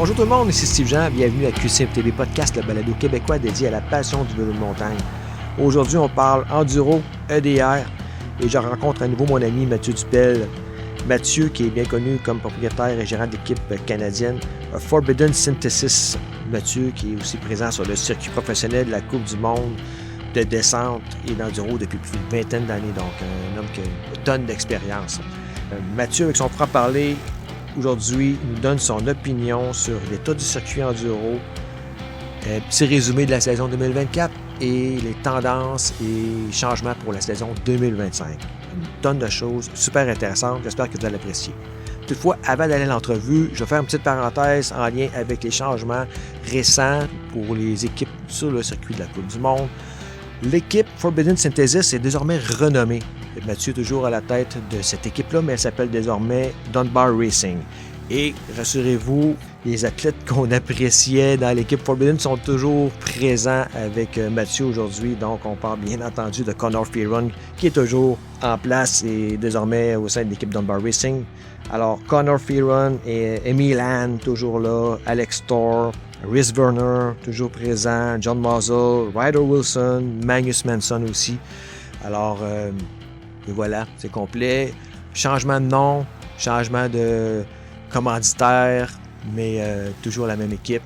Bonjour tout le monde, ici Steve Jean, bienvenue à QCMTV Podcast, le balado québécois dédié à la passion du vélo de montagne. Aujourd'hui, on parle enduro, EDR, et je rencontre à nouveau mon ami Mathieu Dupel. Mathieu, qui est bien connu comme propriétaire et gérant d'équipe canadienne, Forbidden Synthesis. Mathieu, qui est aussi présent sur le circuit professionnel de la Coupe du monde de descente et d'enduro depuis plus d'une vingtaine d'années, donc un homme qui a une tonne d'expérience. Mathieu, avec son franc-parler, aujourd'hui, nous donne son opinion sur l'état du circuit enduro, un petit résumé de la saison 2024 et les tendances et changements pour la saison 2025. Une tonne de choses super intéressantes, j'espère que vous allez l'apprécier. Toutefois, avant d'aller à l'entrevue, je vais faire une petite parenthèse en lien avec les changements récents pour les équipes sur le circuit de la Coupe du monde. L'équipe Forbidden Synthesis est désormais renommée. Mathieu est toujours à la tête de cette équipe-là, mais elle s'appelle désormais Dunbar Racing. Et rassurez-vous, les athlètes qu'on appréciait dans l'équipe Forbidden sont toujours présents avec Mathieu aujourd'hui. Donc, on parle bien entendu de Connor Fearon, qui est toujours en place et désormais au sein de l'équipe Dunbar Racing. Alors, Connor Fearon et Emilan, toujours là, Alex Thor, Rhys Verner, toujours présent, John Muzzle, Ryder Wilson, Magnus Manson aussi. Alors, et voilà, c'est complet. Changement de nom, changement de commanditaire, mais toujours la même équipe,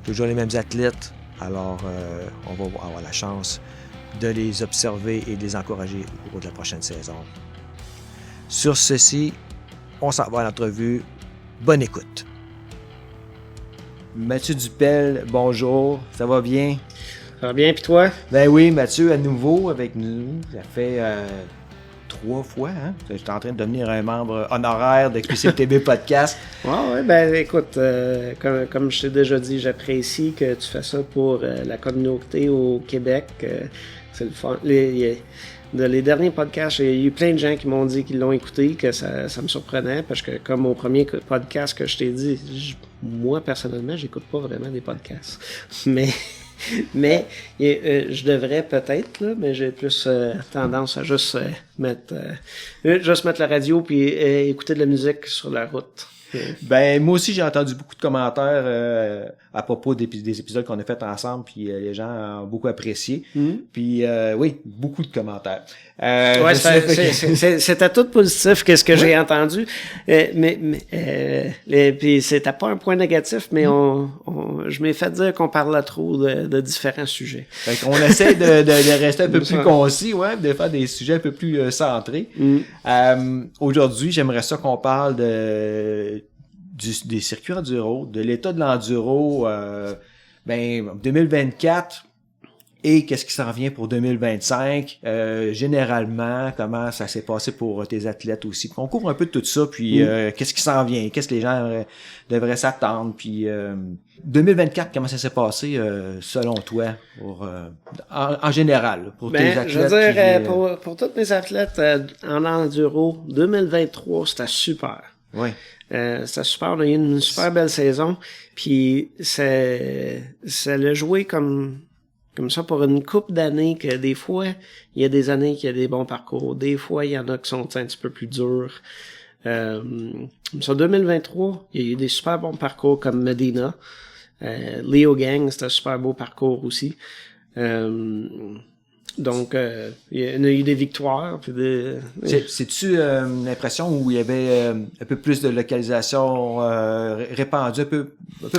toujours les mêmes athlètes. Alors, on va avoir la chance de les observer et de les encourager au cours de la prochaine saison. Sur ceci, on s'en va à l'entrevue. Bonne écoute. Mathieu Dupel, bonjour, ça va bien? Ça va bien, puis toi? Ben oui, Mathieu à nouveau avec nous, ça fait 3 fois, hein? Je suis en train de devenir un membre honoraire de QCTV Podcast. Ouais, ben écoute, comme je t'ai déjà dit, j'apprécie que tu fais ça pour la communauté au Québec. C'est le fun. Les derniers podcasts, il y a eu plein de gens qui m'ont dit qu'ils l'ont écouté, que ça me surprenait, parce que comme au premier podcast que je t'ai dit, moi personnellement, j'écoute pas vraiment des podcasts. Mais je devrais peut-être, là, mais j'ai plus tendance à juste mettre la radio puis écouter de la musique sur la route. Ben moi aussi j'ai entendu beaucoup de commentaires à propos des épisodes qu'on a fait ensemble, puis les gens ont beaucoup apprécié. Puis oui, beaucoup de commentaires. Ouais, c'était tout positif qu'est-ce que j'ai entendu. Puis c'était pas un point négatif, mais je m'ai fait dire qu'on parlait trop de différents sujets. Fait qu'on essaie de rester un peu plus concis, ouais, de faire des sujets un peu plus centrés. Aujourd'hui, j'aimerais ça qu'on parle des circuits enduro, de l'état de l'enduro 2024 et qu'est-ce qui s'en vient pour 2025. Généralement, comment ça s'est passé pour tes athlètes aussi. On couvre un peu de tout ça, puis qu'est-ce qui s'en vient, qu'est-ce que les gens devraient s'attendre, puis 2024, comment ça s'est passé selon toi en général pour tes athlètes? Je veux dire, pour tous mes athlètes en enduro, 2023, c'était super. Oui. C'était super, on a eu une super belle saison, puis ça l'a joué comme ça pour une couple d'années, que des fois, il y a des années qu'il y a des bons parcours, des fois, il y en a qui sont un petit peu plus durs. Sur 2023, il y a eu des super bons parcours comme Medina. Leo Gang, c'était un super beau parcours aussi. Donc, il y en a eu des victoires. Puis C'est-tu l'impression où il y avait un peu plus de localisation répandue un peu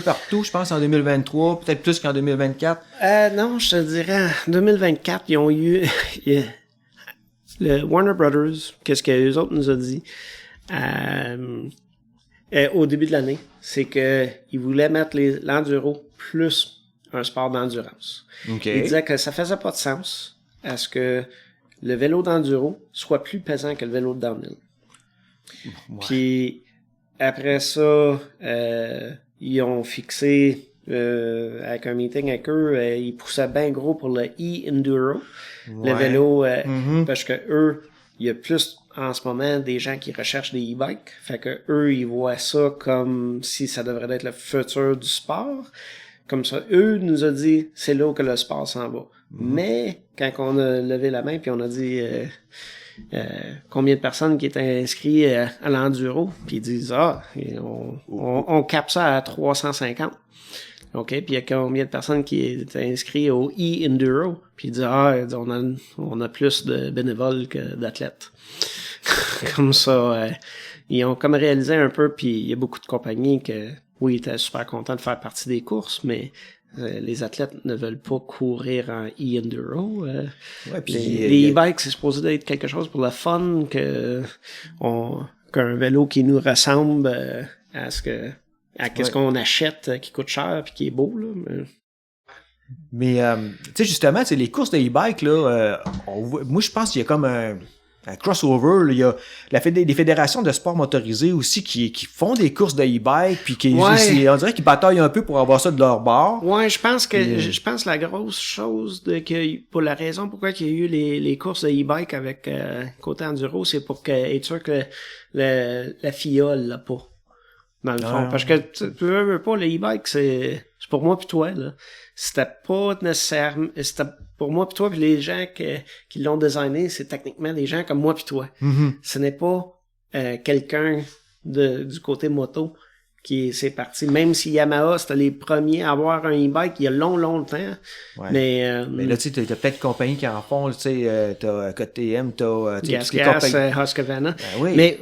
partout, je pense, en 2023, peut-être plus qu'en 2024? Non, je te dirais, en 2024, ils ont eu... le Warner Brothers, qu'est-ce qu'eux autres nous a dit au début de l'année, c'est que ils voulaient mettre l'enduro plus un sport d'endurance. Okay. Ils disaient que ça faisait pas de sens à ce que le vélo d'enduro soit plus pesant que le vélo de downhill. Ouais. Puis après ça, ils ont fixé avec un meeting avec eux, ils poussaient bien gros pour le e-enduro, le vélo, parce que eux, il y a plus en ce moment des gens qui recherchent des e-bikes, fait que eux ils voient ça comme si ça devrait être le futur du sport. Comme ça, eux nous ont dit c'est là où que le sport s'en va. Mais quand on a levé la main puis on a dit combien de personnes qui étaient inscrites à l'enduro, puis ils disent on capte ça à 350. OK, puis il y a combien de personnes qui étaient inscrites au e-enduro, puis ils disent on a plus de bénévoles que d'athlètes. Comme ça, ils ont comme réalisé un peu, puis il y a beaucoup de compagnies que oui, ils étaient super contents de faire partie des courses, mais les athlètes ne veulent pas courir en e-enduro. Les e-bikes, c'est supposé être quelque chose pour le fun, qu'un vélo qui nous ressemble qu'est-ce qu'on achète qui coûte cher puis qui est beau, là. Mais tu sais, justement, les courses de e-bike, là, moi, je pense qu'il y a comme un crossover. Là, il y a des fédérations de sport motorisés aussi qui font des courses de e-bike, puis on dirait qu'ils bataillent un peu pour avoir ça de leur bord. Ouais, je pense la grosse chose pour la raison pourquoi il y a eu les courses de e-bike avec côté enduro, c'est pour être sûr que la FIA l'a pas. Dans le fond. Parce que tu veux pas, le e-bike, c'est pour moi pis toi, là. C'était pas nécessairement, c'était pour moi pis toi pis les gens qui l'ont designé, c'est techniquement des gens comme moi pis toi. Mm-hmm. Ce n'est pas, quelqu'un du côté moto c'est parti. Même si Yamaha, c'était les premiers à avoir un e-bike il y a longtemps. Ouais. Mais là, tu sais, t'as peut-être des compagnies qui en font, tu sais, t'as KTM, t'as, Gas, Husqvarna. Ben oui. Mais,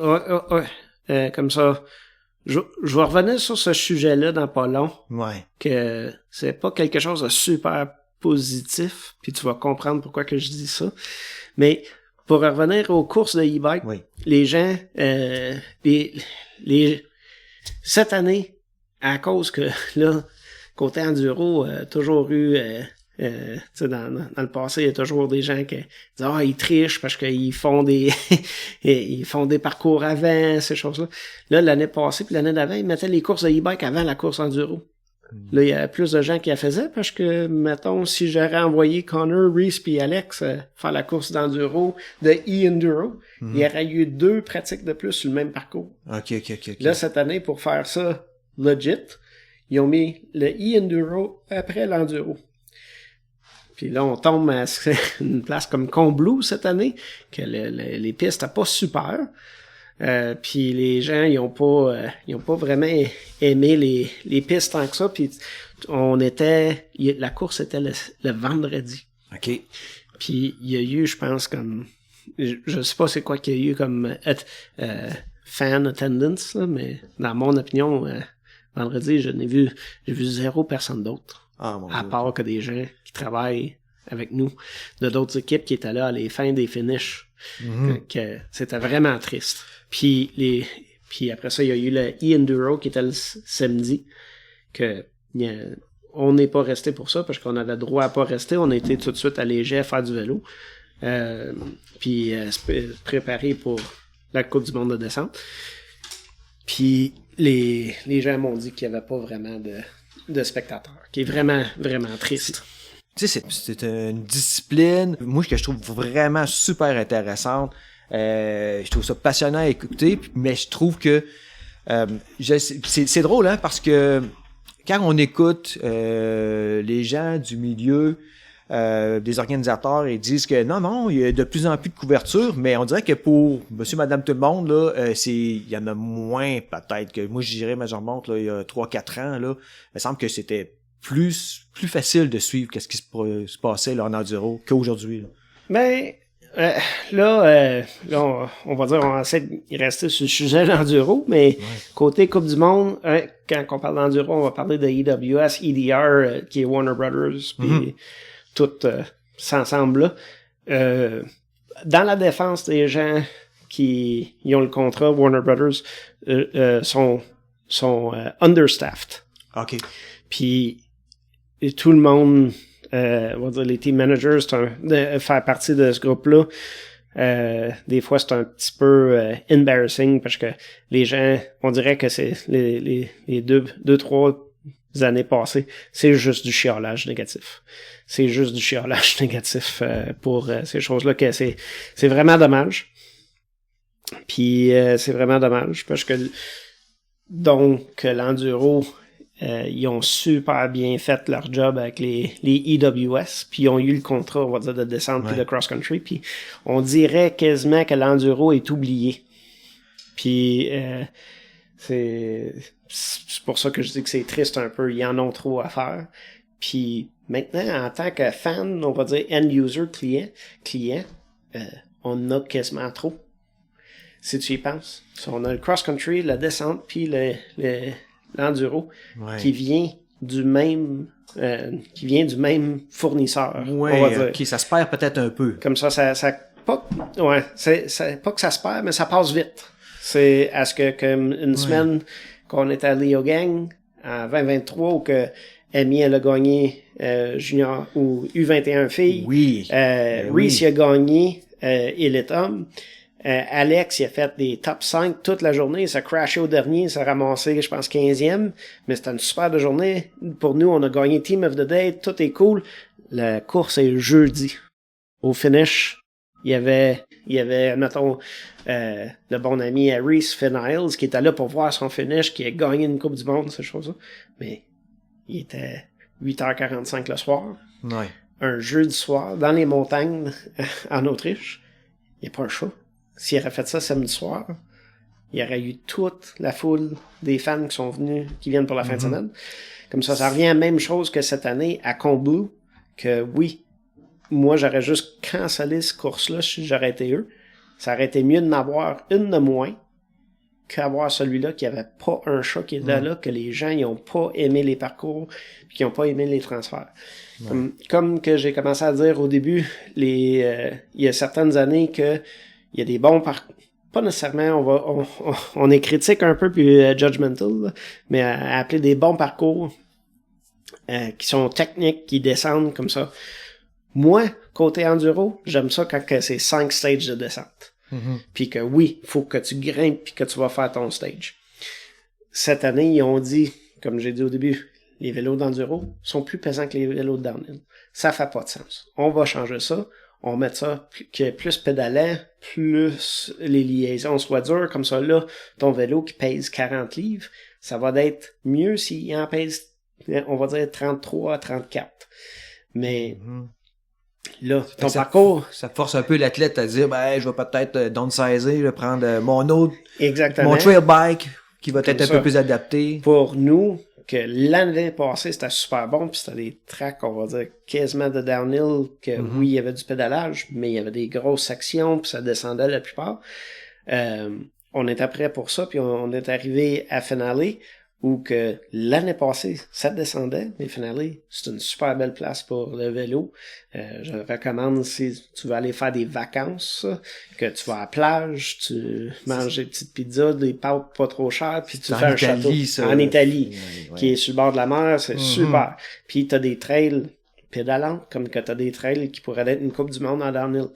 comme ça, je vais revenir sur ce sujet-là dans pas long. Ouais. Que c'est pas quelque chose de super positif, puis tu vas comprendre pourquoi que je dis ça. Mais pour revenir aux courses de e-bike, oui. Les gens, cette année, à cause que là, côté enduro, toujours eu tu sais, dans le passé, il y a toujours des gens qui disent ils trichent parce qu'ils font des ils font des parcours avant, ces choses-là. Là, l'année passée puis l'année d'avant, ils mettaient les courses de e-bike avant la course enduro. Là, il y a plus de gens qui la faisaient parce que, mettons, si j'aurais envoyé Connor, Reese puis Alex faire la course d'enduro, de e-enduro, il y aurait eu 2 pratiques de plus sur le même parcours. OK. Là, cette année, pour faire ça legit, ils ont mis le e-enduro après l'enduro. Puis là, on tombe à une place comme Combloux cette année, que les pistes n'étaient pas super. Puis les gens, ils ont pas vraiment aimé les pistes tant que ça. Puis la course était le vendredi. OK. Puis il y a eu, je pense, comme, je sais pas c'est quoi qu'il y a eu comme fan attendance, là, mais dans mon opinion, vendredi, j'ai vu 0 personne d'autre. À part que des gens qui travaillent avec nous, de d'autres équipes qui étaient là à les fins des finishes. Mm-hmm. Que c'était vraiment triste. Puis après ça, il y a eu le e-enduro qui était le samedi, que on n'est pas resté pour ça parce qu'on avait droit à pas rester. On a été tout de suite à Léger faire du vélo. Puis se préparer pour la Coupe du monde de descente. Puis les gens m'ont dit qu'il n'y avait pas vraiment de spectateurs, qui est vraiment, vraiment triste. Tu sais, c'est une discipline, moi, que je trouve vraiment super intéressante. Je trouve ça passionnant à écouter, mais je trouve que c'est drôle, hein, parce que quand on écoute les gens du milieu, des organisateurs, ils disent que non, il y a de plus en plus de couverture, mais on dirait que pour monsieur, madame, tout le monde, là, il y en a moins peut-être que moi, je dirais, mais je remonte, là, il y a 3-4 ans, là, il me semble que c'était plus facile de suivre qu'est-ce qui se passait là, en enduro qu'aujourd'hui. Là. Ben, là, on va dire, on essaie de rester sur le sujet de l'enduro, mais côté Coupe du Monde, quand on parle d'enduro, on va parler de EWS, EDR, qui est Warner Brothers, puis tout ça ensemble là. Dans la défense des gens qui ont le contrat, Warner Brothers sont understaffed. OK. Puis tout le monde, on va dire les team managers, faire partie de ce groupe-là. Des fois, c'est un petit peu embarrassing parce que les gens, on dirait que c'est les 2-3 années passées, c'est juste du chiolage négatif. C'est juste du chiolage négatif pour ces choses-là que c'est vraiment dommage. Puis c'est vraiment dommage parce que donc l'enduro ils ont super bien fait leur job avec les EWS, puis ils ont eu le contrat, on va dire, de descente puis de cross-country, puis on dirait quasiment que l'enduro est oublié. Puis c'est pour ça que je dis que c'est triste un peu, ils en ont trop à faire. Puis maintenant, en tant que fan, on va dire end-user, client, on a quasiment trop. Si tu y penses. On a le cross-country, la descente, puis l'enduro qui vient du même fournisseur. Ouais, on va dire. OK, ça se perd peut-être un peu. Comme ça pas que ça se perd, mais ça passe vite. C'est à ce que comme une semaine qu'on est allé au gang en 2023 ou que Amy elle a gagné junior ou U21 filles. Oui. Reese il a gagné Elite Homme. Alex, il a fait des top 5 toute la journée. Il s'est crashé au dernier. Il s'est ramassé, je pense, 15e. Mais c'était une super de journée. Pour nous, on a gagné Team of the Day. Tout est cool. La course est jeudi. Au finish, il y avait, mettons, le bon ami Reese Finiles qui était là pour voir son finish, qui a gagné une Coupe du Monde, ces choses-là. Mais il était 8h45 le soir. Ouais. Un jeudi soir, dans les montagnes en Autriche. Il n'y a pas un chat. S'il aurait fait ça samedi soir, il y aurait eu toute la foule des fans qui sont venus, qui viennent pour la fin de semaine. Comme ça revient à la même chose que cette année à Combloux, que oui, moi j'aurais juste cancellé cette course-là si j'aurais été eux. Ça aurait été mieux de m'avoir une de moins qu'avoir celui-là qui avait pas un chat qui était là, que les gens ils ont pas aimé les parcours, qui ont pas aimé les transferts. Comme que j'ai commencé à dire au début, il y a certaines années que il y a des bons parcours. Pas nécessairement, on est critique un peu puis judgmental, là, mais à appeler des bons parcours qui sont techniques, qui descendent comme ça. Moi, côté enduro, j'aime ça quand c'est 5 stages de descente. Puis que oui, faut que tu grimpes puis que tu vas faire ton stage. Cette année, ils ont dit, comme j'ai dit au début, les vélos d'enduro sont plus pesants que les vélos de downhill. Ça fait pas de sens. On va changer ça. On met ça plus pédalant, plus les liaisons soient dures. Comme ça, là, ton vélo qui pèse 40 livres, ça va être mieux s'il en pèse, on va dire 33 à 34. Mais là, ton parcours... Ça force un peu l'athlète à dire, je vais peut-être downsizer, je vais prendre mon autre... Exactement. Mon trail bike, qui va être un peu plus adapté. Pour nous, que l'année passée, c'était super bon, puis c'était des tracks, on va dire, quasiment de downhill, que oui, il y avait du pédalage, mais il y avait des grosses sections, puis ça descendait la plupart. On était prêt pour ça, puis on est arrivé à Finale, où que l'année passée, ça descendait, mais Finale, c'est une super belle place pour le vélo. Je recommande, si tu veux aller faire des vacances, que tu vas à la plage, tu manges des petites pizzas, des pâtes pas trop chères, puis tu fais un château. En Italie, qui est sur le bord de la mer, c'est super. Puis t'as des trails pédalantes, comme que t'as des trails qui pourraient être une Coupe du Monde en downhill.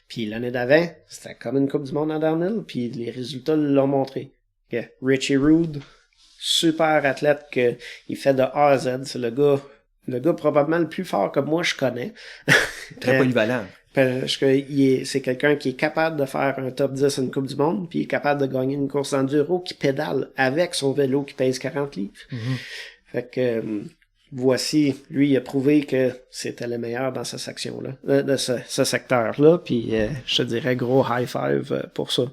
Puis l'année d'avant, c'était comme une Coupe du Monde en downhill, puis les résultats l'ont montré. Okay. Richie Rude, super athlète que il fait de A à Z. C'est le gars probablement le plus fort que moi je connais. Très polyvalent. Parce que c'est quelqu'un qui est capable de faire un top 10 à une Coupe du Monde, puis il est capable de gagner une course d'enduro qui pédale avec son vélo qui pèse 40 livres. Fait que voici, lui, il a prouvé que c'était le meilleur dans cette section-là, de ce secteur-là, puis je te dirais gros high five pour ça.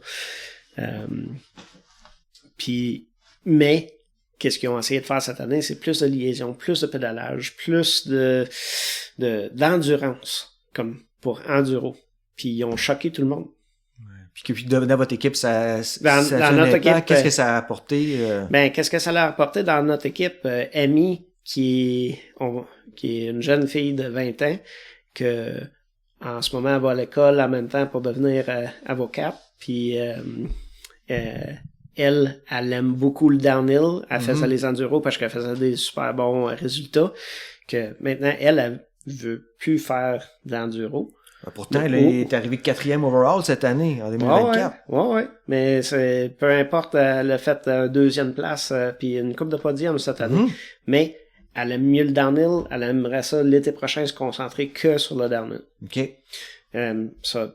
Puis, mais qu'est-ce qu'ils ont essayé de faire cette année, c'est plus de liaison, plus de pédalage, plus d'endurance, comme pour enduro. Puis ils ont choqué tout le monde. Puis dans votre équipe, dans notre équipe, qu'est-ce que ça a apporté? Qu'est-ce que ça leur a apporté dans notre équipe? Amy, qui est une jeune fille de 20 ans, que en ce moment elle va à l'école en même temps pour devenir avocate. Puis elle aime beaucoup le downhill. Elle faisait les enduros parce qu'elle faisait des super bons résultats. Que maintenant, elle veut plus faire d'enduro. Pourtant, elle est arrivée 4e overall cette année, en 2024. Ouais. Mais peu importe, elle a fait 2e place puis une coupe de podium cette année. Mais elle aime mieux le downhill. Elle aimerait ça l'été prochain se concentrer que sur le downhill. OK.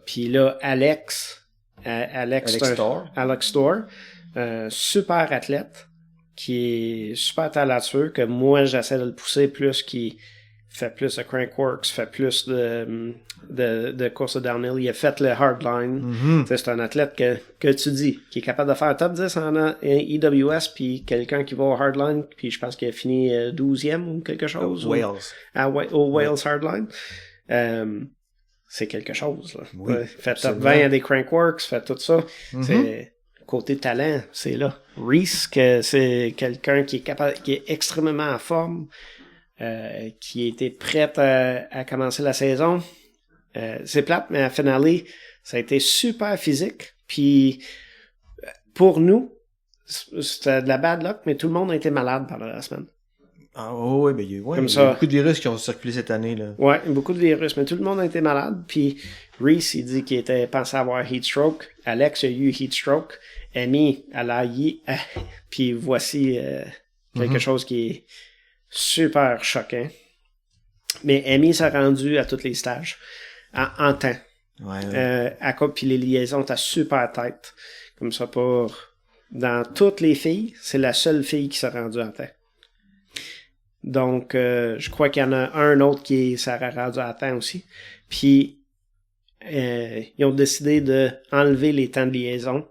Puis là, Alex Storr. Alex Storr, super athlète, qui est super talentueux, que moi, j'essaie de le pousser plus, qui fait plus de crankworks, fait plus de courses de downhill. Il a fait le hardline. C'est un athlète que tu dis, qui est capable de faire un top 10 en EWS, puis quelqu'un qui va au hardline, puis je pense qu'il a fini 12e ou quelque chose. Wales. Au Wales hardline. C'est quelque chose, là. Oui, fait top 20 à des crankworks, fait tout ça. C'est côté talent, c'est là. Reese, que c'est quelqu'un qui est capable, qui est extrêmement en forme, qui était prête à commencer la saison. C'est plate, mais à finale, ça a été super physique. Puis pour nous, c'était de la bad luck, mais tout le monde a été malade pendant la semaine. Ah oui, ben il y a beaucoup de virus qui ont circulé cette année, là. Ouais, beaucoup de virus, mais tout le monde a été malade. Puis Reese, il dit qu'il était pensé avoir heat stroke. Alex a eu heat stroke. Amy, elle a eu. Puis voici quelque chose qui est super choquant. Mais Amy s'est rendue à tous les stages en temps. Ouais. Puis les liaisons étaient super têtes. Comme ça, dans toutes les filles, c'est la seule fille qui s'est rendue en temps. Donc, je crois qu'il y en a un autre qui s'est rendu à temps aussi. Puis, ils ont décidé de enlever les temps de liaison.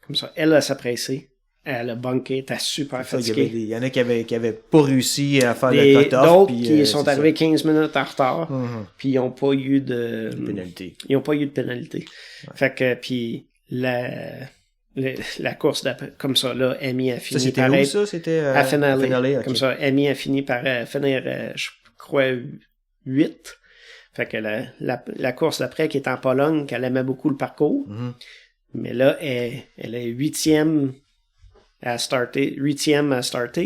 Comme ça, elle s'est pressée. Elle a bunké, elle était super fatiguée. Il y en a qui avaient pas réussi à faire le cut-off. D'autres qui sont arrivés 15 minutes en retard. Puis, ils n'ont pas eu de pénalité. Ils n'ont pas eu de pénalité. Ouais. Fait que, puis, la course d'après, comme ça, là, Amy a fini par être... Ça, c'était à finale. Okay. Comme ça, Amy a fini par finir, je crois, 8. Fait que la course d'après, qui est en Pologne, qu'elle aimait beaucoup le parcours. Mais là, elle est 8e à starter.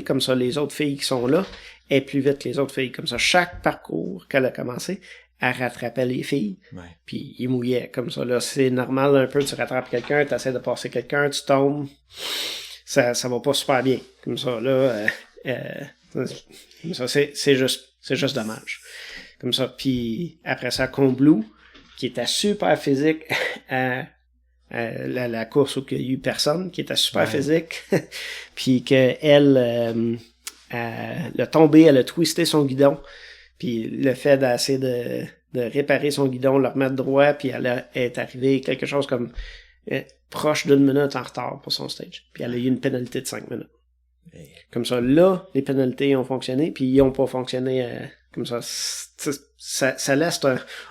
Comme ça, les autres filles qui sont là, est plus vite que les autres filles. Comme ça, chaque parcours qu'elle a commencé, elle rattrapait les filles, puis ils mouillaient. Comme ça, là, c'est normal un peu, tu rattrapes quelqu'un, tu essaies de passer quelqu'un, tu tombes, ça va pas super bien. Comme ça, là, comme ça, c'est juste dommage. Comme ça, puis après ça, Combloux, qui était super physique à la course où il y a eu personne, qui était super physique, puis qu'elle a tombé, elle a twisté son guidon. Puis le fait d'essayer de réparer son guidon, le remettre droit, puis elle est arrivée quelque chose comme proche d'une minute en retard pour son stage. Puis elle a eu une pénalité de 5 minutes. Comme ça, là, les pénalités ont fonctionné, puis ils n'ont pas fonctionné comme ça. Ça laisse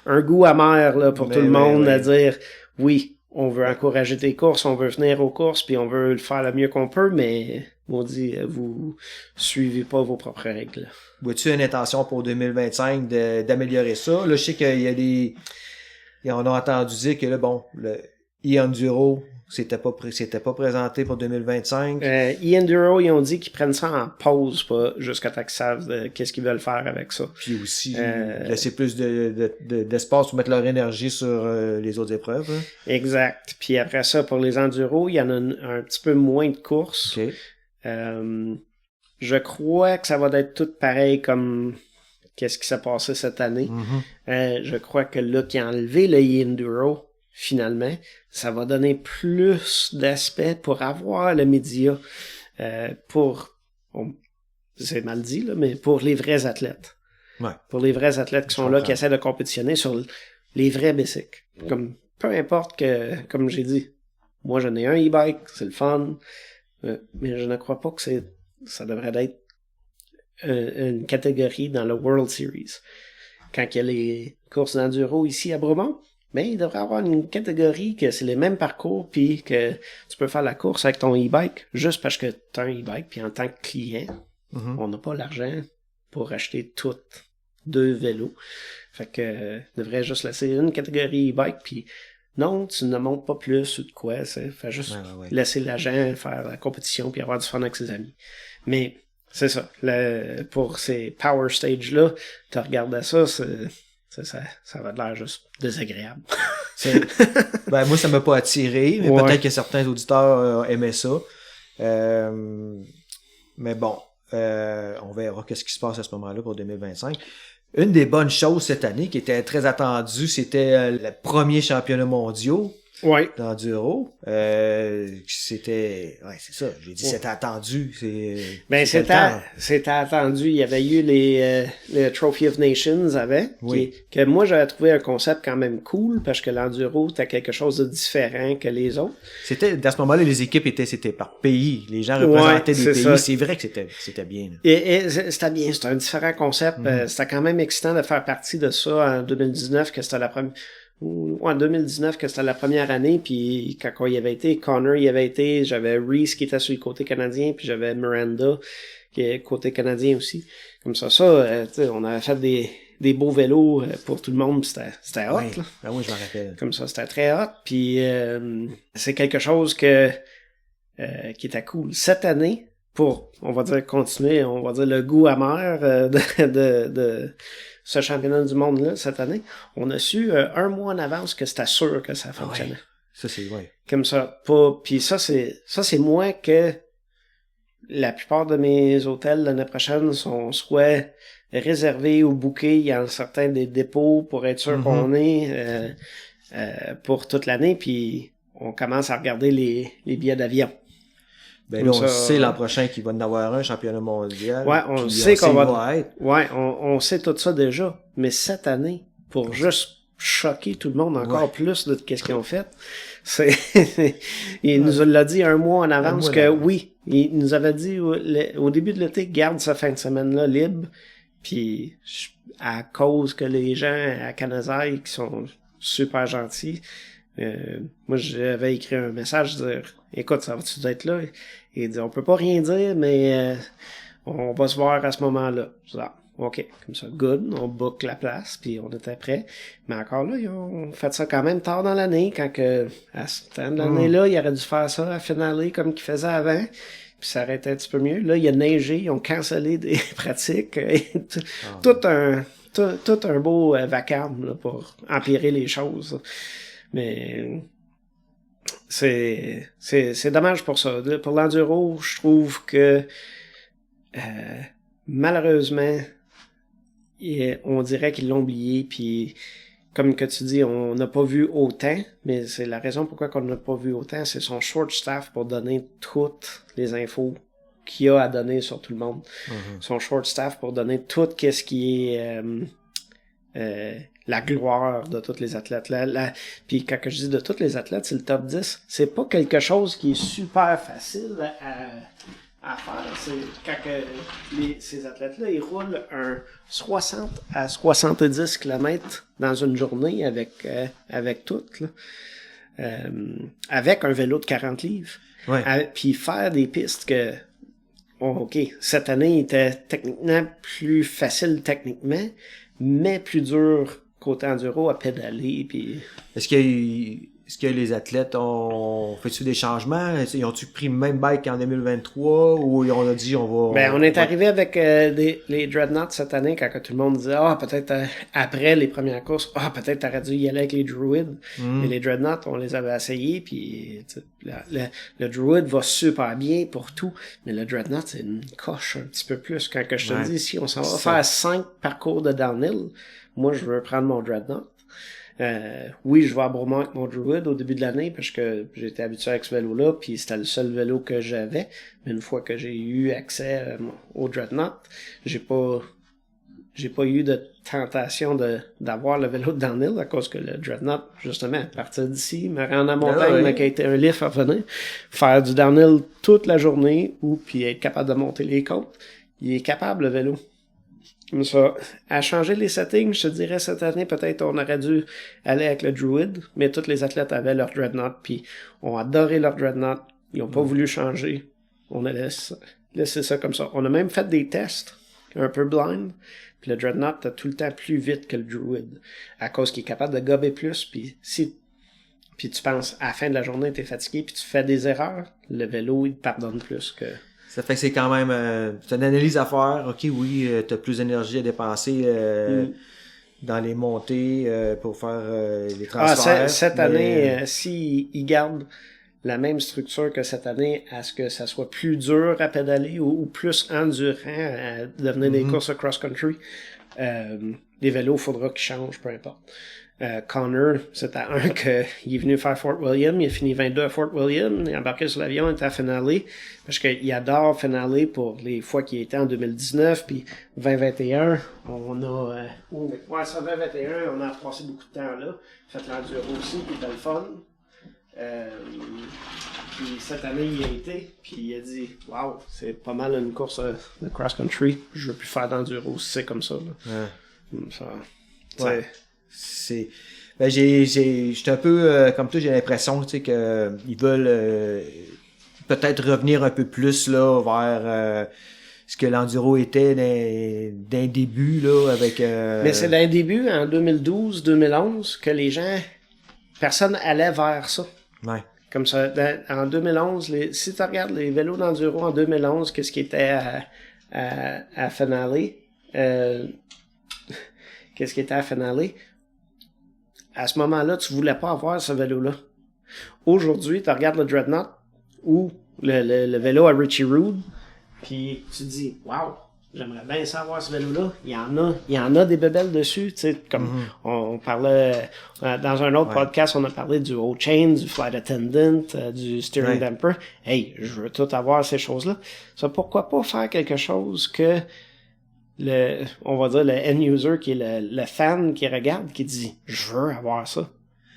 un goût amer là, pour tout le monde à dire, oui, on veut encourager tes courses, on veut venir aux courses, puis on veut le faire le mieux qu'on peut, mais on dit, vous suivez pas vos propres règles. Vois-tu une intention pour 2025 d'améliorer ça? Là, je sais qu'il y a des... On a entendu dire que là, bon, le e-enduro, c'était pas présenté pour 2025. E-enduro, ils ont dit qu'ils prennent ça en pause, pas jusqu'à temps qu'ils savent qu'est-ce qu'ils veulent faire avec ça. Puis aussi, laisser plus d'espace pour mettre leur énergie sur les autres épreuves. Hein? Exact. Puis après ça, pour les enduros, il y en a un petit peu moins de courses. Okay. Je crois que ça va être tout pareil comme qu'est-ce qui s'est passé cette année. Je crois que là, qui a enlevé le e-enduro, finalement, ça va donner plus d'aspect pour avoir le média c'est mal dit, là, mais pour les vrais athlètes. Ouais. Pour les vrais athlètes qui sont là, qui essaient de compétitionner sur les vrais bicycles. Comme, peu importe que, comme j'ai dit, moi j'en ai un e-bike, c'est le fun, mais je ne crois pas que ça devrait être une catégorie dans le World Series. Quand il y a les courses d'enduro ici à Bromont, mais il devrait y avoir une catégorie que c'est les mêmes parcours, puis que tu peux faire la course avec ton e-bike juste parce que tu as un e-bike, puis en tant que client, on n'a pas l'argent pour acheter toutes 2 vélos. Fait que devrait juste laisser une catégorie e-bike, puis non, tu ne montes pas plus ou de quoi, c'est fait juste laisser l'agent faire la compétition puis avoir du fun avec ses amis. Mais c'est ça, pour ces power stage-là, tu regardes ça, ça va de l'air juste désagréable. Ben, moi, ça m'a pas attiré, mais peut-être que certains auditeurs aimaient ça. Mais bon, on verra qu'est-ce qui se passe à ce moment-là pour 2025. Une des bonnes choses cette année qui était très attendue, c'était le premier championnat mondial. Ouais. d'enduro. C'était... Ouais, c'est ça. J'ai dit c'était attendu. C'était attendu. Il y avait eu les Trophy of Nations que moi j'avais trouvé un concept quand même cool parce que l'enduro, t'as quelque chose de différent que les autres. À ce moment-là, les équipes c'était par pays. Les gens représentaient des pays. Ça. C'est vrai que c'était bien. Et c'était bien. C'était un différent concept. C'était quand même excitant de faire partie de ça en 2019, que c'était la première... En 2019, que c'était la première année, puis quand il y avait été, Connor y avait été, j'avais Reese qui était sur le côté canadien, puis j'avais Miranda qui est côté canadien aussi. Comme ça, on avait fait des beaux vélos pour tout le monde, puis c'était hot. Oui. Là. Ben oui, je m'en rappelle. Comme ça, c'était très hot, puis c'est quelque chose qui était cool. Cette année, pour, on va dire, continuer, on va dire, le goût amer de ce championnat du monde-là, cette année, on a su un mois en avance que c'était sûr que ça fonctionnait. Ça, c'est, Comme ça. Puis ça, c'est moins que la plupart de mes hôtels l'année prochaine sont soit réservés ou bookés dans certains des dépôts pour être sûr qu'on est pour toute l'année, puis on commence à regarder les billets d'avion. Ben là, on sait l'an prochain qu'il va y en avoir un championnat mondial. Ouais, on sait qu'on va être. Ouais, on sait tout ça déjà. Mais cette année, pour juste choquer tout le monde encore plus de qu'est-ce qu'ils ont fait, il nous l'a dit un mois en avance oui. Il nous avait dit au début de l'été, garde cette fin de semaine-là libre. Puis, à cause que les gens à Canadair qui sont super gentils, moi, j'avais écrit un message dire, écoute, ça va-tu être là? Il dit, on peut pas rien dire, mais on va se voir à ce moment-là. Je dis, OK, comme ça, good, on book la place, puis on était prêts. Mais encore là, ils ont fait ça quand même tard dans l'année, quand que à ce temps de l'année-là, ils auraient dû faire ça à finale comme qu'ils faisaient avant, puis ça aurait été un petit peu mieux. Là, il a neigé, ils ont cancellé des pratiques, tout un beau vacarme là, pour empirer les choses. Mais c'est dommage pour ça. Pour l'enduro, je trouve que malheureusement, on dirait qu'ils l'ont oublié, puis comme que tu dis, on n'a pas vu autant, mais c'est la raison pourquoi on n'a pas vu autant, c'est son short staff pour donner toutes les infos qu'il a à donner sur tout le monde. Son short staff pour donner tout ce qui est la gloire de tous les athlètes. Puis quand je dis de tous les athlètes, c'est le top 10. C'est pas quelque chose qui est super facile à faire. C'est quand ces athlètes-là, ils roulent un 60 à 70 km dans une journée avec tout, là. Avec un vélo de 40 livres. Ouais. Puis faire des pistes que OK, cette année était techniquement plus facile techniquement, mais plus dur côté enduro à pédaler. Puis... Est-ce que les athlètes ont fait-tu des changements? Ils ont-tu pris le même bike qu'en 2023 ou on a dit on va... on est arrivé avec les Dreadnoughts cette année quand tout le monde disait peut-être après les premières courses, peut-être t'aurais dû y aller avec les Druids. Mais les Dreadnoughts, on les avait essayés puis le Druid va super bien pour tout, mais le Dreadnought c'est une coche un petit peu plus. Quand je te dis si on s'en va faire 5 parcours de downhill, moi je veux prendre mon Dreadnought. Oui, je vais à Bromont avec mon Druid au début de l'année parce que j'étais habitué avec ce vélo-là, puis c'était le seul vélo que j'avais. Mais une fois que j'ai eu accès au Dreadnought, j'ai pas eu de tentation d'avoir le vélo de downhill à cause que le Dreadnought, justement, à partir d'ici, me rend à la montagne, mais qui a été un lift à revenir, faire du downhill toute la journée ou puis être capable de monter les côtes. Il est capable, le vélo. Comme ça, à changer les settings, je te dirais cette année, peut-être on aurait dû aller avec le Druid, mais tous les athlètes avaient leur Dreadnought, puis ont adoré leur Dreadnought, ils ont pas voulu changer. On a laissé ça comme ça. On a même fait des tests, un peu blind, puis le Dreadnought est tout le temps plus vite que le Druid, à cause qu'il est capable de gober plus, puis puis tu penses, à la fin de la journée, t'es fatigué, puis tu fais des erreurs, le vélo, il te pardonne plus que... Ça fait que c'est quand même c'est une analyse à faire. OK, oui, t'as plus d'énergie à dépenser dans les montées pour faire les transferts. Cette année, s'ils gardent la même structure que cette année, à ce que ça soit plus dur à pédaler ou plus endurant à devenir des courses cross-country, les vélos, faudra qu'ils changent, peu importe. Connor, c'était un qu'il est venu faire Fort William, il a fini 22 à Fort William, il est embarqué sur l'avion, il était à Finale, parce qu'il adore Finale pour les fois qu'il était en 2019, puis 2021, on a, ça 2021, on a passé beaucoup de temps là, fait l'enduro aussi, puis c'était le fun. Puis cette année, il a été, puis il a dit « Wow, c'est pas mal une course de cross-country, je veux plus faire d'enduro, c'est comme ça. » Ouais. C'est j'étais un peu comme toi, j'ai l'impression, tu sais, que ils veulent peut-être revenir un peu plus là vers ce que l'enduro était d'un début là avec Mais c'est d'un début en 2012-2011 que les gens, personne allait vers ça. Ouais. Comme ça, en 2011, si tu regardes les vélos d'enduro en 2011, qu'est-ce qui était à Finale, qu'est-ce qui était à Finale, à ce moment-là, tu voulais pas avoir ce vélo-là. Aujourd'hui, tu regardes le Dreadnought ou le vélo à Richie Rude, puis tu te dis, wow, j'aimerais bien savoir ce vélo-là. Il y en a des bébelles dessus, tu sais, comme on parlait dans un autre podcast, on a parlé du O-Chain, du Flight Attendant, du Steering Damper. Hey, je veux tout avoir ces choses-là. Ça, pourquoi pas faire quelque chose que on va dire le end user qui est le fan qui regarde, qui dit je veux avoir ça.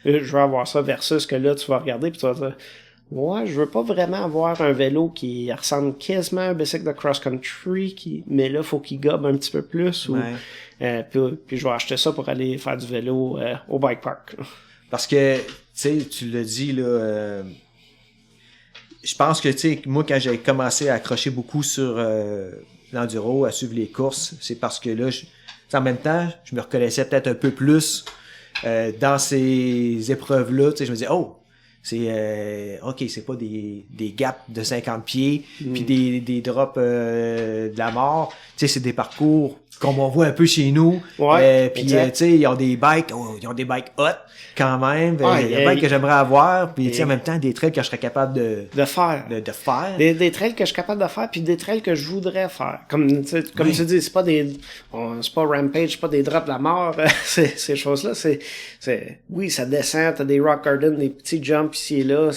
Je veux avoir ça versus que là tu vas regarder puis tu vas dire ouais, je veux pas vraiment avoir un vélo qui ressemble quasiment à un bicycle de cross-country mais là faut qu'il gobe un petit peu plus ou puis je vais acheter ça pour aller faire du vélo au bike park. Parce que tu sais, tu l'as dit là, je pense que tu sais, moi quand j'ai commencé à accrocher beaucoup sur l'enduro, à suivre les courses, c'est parce que là, en même temps, je me reconnaissais peut-être un peu plus dans ces épreuves-là. Tu sais, je me disais, oh, c'est ok, c'est pas des gaps de 50 pieds, puis des drops de la mort. Tu sais, c'est des parcours comme on voit un peu chez nous. Puis tu sais, ils ont des bikes hot quand même. Il y a des bikes que j'aimerais avoir, puis tu sais, en même temps des trails que je serais capable de faire. Des trails que je suis capable de faire, puis des trails que je voudrais faire. Comme tu dis, c'est pas Rampage, c'est pas des drops de la mort, ces choses-là. Oui, ça descend, t'as des rock garden, des petits jumps ici et là,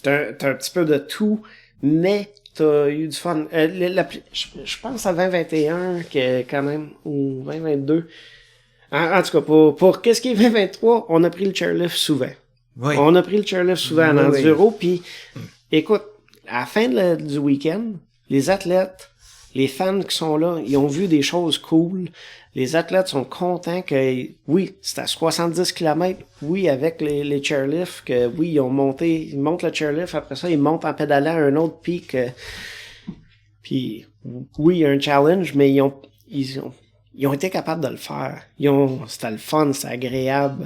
t'as un petit peu de tout, mais t'as eu du fun. Je pense à 2021 que quand même, ou 2022. En tout cas, pour qu'est-ce qui est 2023, on a pris le chairlift souvent. Oui. On a pris le chairlift souvent en enduro, puis écoute, à la fin du week-end, les athlètes, les fans qui sont là, ils ont vu des choses cool. Les athlètes sont contents que, oui, c'est à 70 km, oui, avec les chairlifts, que oui, ils montent le chairlift, après ça, ils montent en pédalant un autre pic. Puis, oui, il y a un challenge, mais ils ont été capables de le faire. C'était le fun, c'était agréable.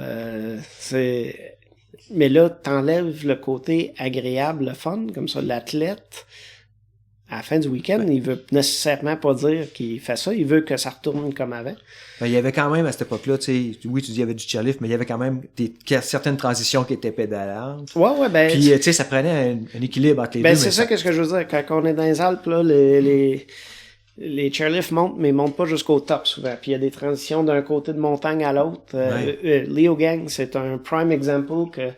Mais là, t'enlèves le côté agréable, le fun, comme ça, l'athlète, à la fin du week-end, il veut nécessairement pas dire qu'il fait ça, il veut que ça retourne comme avant. Ben, il y avait quand même, à cette époque-là, tu sais, oui, tu dis il y avait du chairlift, mais il y avait quand même certaines transitions qui étaient pédalantes. Ouais, ben. Puis, tu sais, ça prenait un équilibre entre les deux. Ben, c'est ça que je veux dire. Quand on est dans les Alpes, là, les chairlifts montent, mais ils montent pas jusqu'au top souvent. Puis il y a des transitions d'un côté de montagne à l'autre. Leo Gang, c'est un prime example que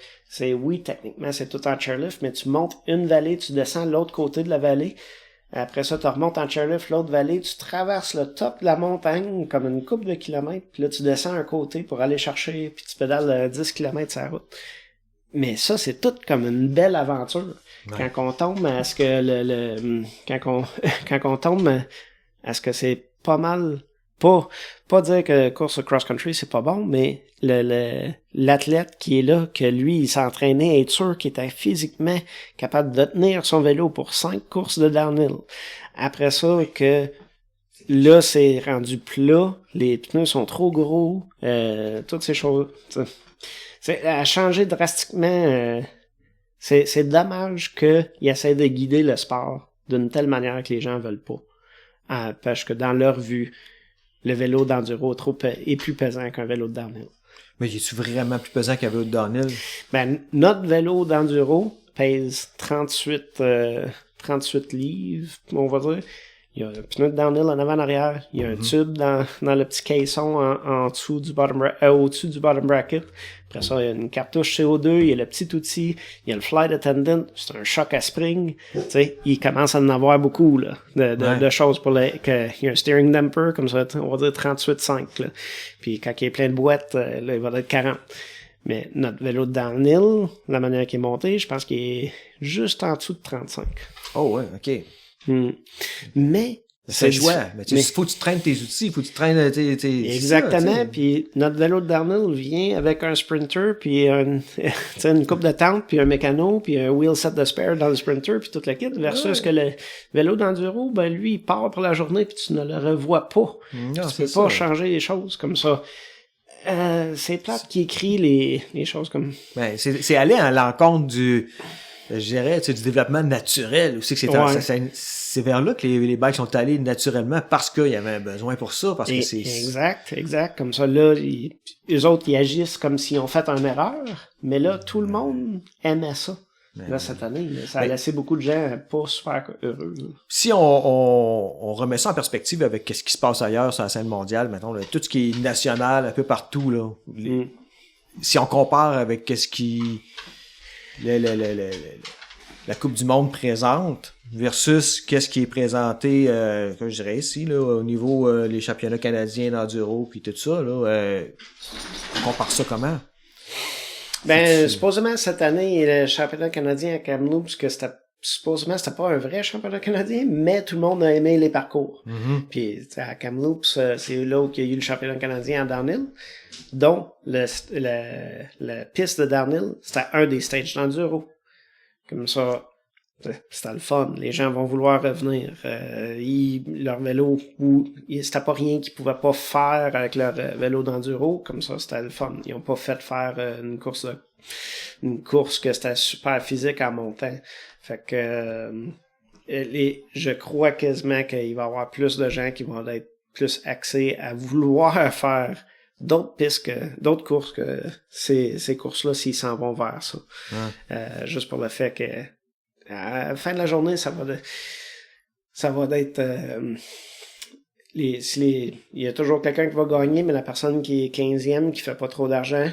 oui, techniquement, c'est tout en chairlift, mais tu montes une vallée, tu descends l'autre côté de la vallée. Après ça, tu remontes en chairlift l'autre vallée, tu traverses le top de la montagne comme une couple de kilomètres, puis là, tu descends un côté pour aller chercher, puis tu pédales 10 kilomètres sur la route. Mais ça, c'est tout comme une belle aventure. Ouais. Quand on tombe à ce que quand on tombe à ce que c'est pas mal, pas dire que course cross-country c'est pas bon, mais l'athlète qui est là, que lui, il s'entraînait à être sûr qu'il était physiquement capable de tenir son vélo pour 5 courses de downhill. Après ça, que là, c'est rendu plat, les pneus sont trop gros, toutes ces choses. C'est à changer drastiquement. C'est dommage qu'ils essaient de guider le sport d'une telle manière que les gens veulent pas. Parce que dans leur vue, le vélo d'enduro est plus pesant qu'un vélo de downhill. Mais est-tu vraiment plus pesant qu'un vélo de downhill? Ben, notre vélo d'enduro pèse 38 livres, on va dire. il y a un pneu de downhill en avant en arrière, il y a un tube dans le petit caisson en dessous du au-dessus du bottom bracket. Après ça, il y a une cartouche CO2, il y a le petit outil, il y a le flight attendant, c'est un choc à spring. Tu sais, il commence à en avoir beaucoup là, de choses pour il y a un steering damper, comme ça, on va dire 38,5 là. Puis quand il est plein de boîtes, là, il va être 40. Mais notre vélo de downhill, la manière qu'il est monté, je pense qu'il est juste en dessous de 35. Oh ouais, OK. Mais c'est le choix. Mais faut que tu traînes tes outils, faut que tu traînes tes exactement. Puis notre vélo de downhill vient avec un sprinter, puis une coupe de tente, puis un mécano, puis un wheel set de spare dans le sprinter, puis toute la kit. Versus que le vélo d'enduro, ben lui, il part pour la journée, puis tu ne le revois pas. Non, tu peux pas changer les choses comme ça. C'est plate qui écrit les choses comme... Ben, c'est aller à l'encontre du... Je dirais, du développement naturel aussi, que c'est vers là que les bikes sont allés naturellement parce qu'il y avait un besoin pour ça, parce que c'est... Exact. Comme ça, là, eux autres, ils agissent comme s'ils ont fait une erreur, mais là, tout le monde aimait ça. Là, cette année, ça a laissé beaucoup de gens pas super heureux. Là. Si on remet ça en perspective avec ce qui se passe ailleurs sur la scène mondiale, mettons, là, tout ce qui est national, un peu partout, là, si on compare avec ce qui... la Coupe du Monde présente versus qu'est-ce qui est présenté, je dirais ici, là, au niveau les championnats canadiens d'enduro puis tout ça, là, on compare ça comment? Ben, supposément, cette année, le championnat canadien à Kamloops, que supposément, c'était pas un vrai championnat canadien, mais tout le monde a aimé les parcours. Puis, à Kamloops, c'est là où il y a eu le championnat canadien en downhill. Donc, la piste de downhill, c'était un des stages d'enduro. Comme ça, c'était le fun. Les gens vont vouloir revenir. Leur vélo, c'était pas rien qu'ils pouvaient pas faire avec leur vélo d'enduro. Comme ça, c'était le fun. Ils ont pas fait faire une course que c'était super physique en montant. Fait que je crois quasiment qu'il va y avoir plus de gens qui vont être plus axés à vouloir faire d'autres courses que ces courses-là s'ils s'en vont vers ça. Juste pour le fait que à la fin de la journée, ça va être il y a toujours quelqu'un qui va gagner, mais la personne qui est 15e, qui fait pas trop d'argent,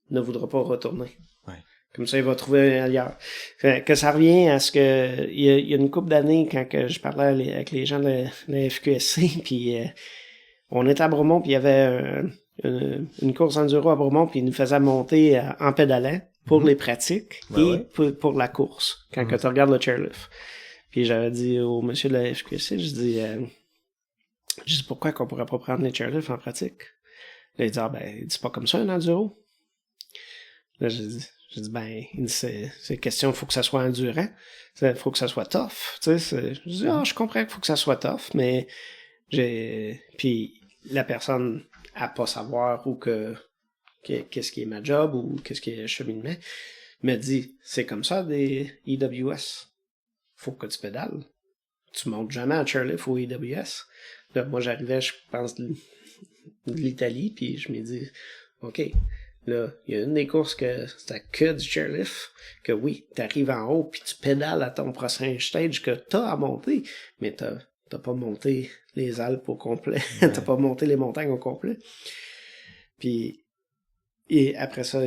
ne voudra pas retourner. Comme ça, il va trouver ailleurs. Que ça revient à ce que il y a une couple d'années, quand que je parlais avec les gens de la FQSC, puis on était à Bromont, puis il y avait une course enduro à Bromont, puis ils nous faisaient monter en pédalant pour les pratiques pour la course, quand que tu regardes le chairlift. Puis j'avais dit au monsieur de la FQSC, je dis pourquoi qu'on pourrait pas prendre les chairlifts en pratique? Là, il dit, c'est pas comme ça un enduro. Là, j'ai dit, c'est question, il faut que ça soit endurant. Il faut que ça soit tough. Tu sais, je dis, je comprends qu'il faut que ça soit tough, mais puis la personne à pas savoir qu'est-ce qui est ma job ou qu'est-ce qui est le cheminement, me dit, c'est comme ça des EWS. Faut que tu pédales. Tu montes jamais en chairlift ou EWS. Là, moi, j'arrivais, je pense, de l'Italie, puis je me dis, OK, là, il y a une des courses que c'était que du chairlift, que oui, t'arrives en haut, puis tu pédales à ton prochain stage que t'as à monter, mais t'as pas monté les Alpes au complet, t'as pas monté les montagnes au complet. Puis, et après ça,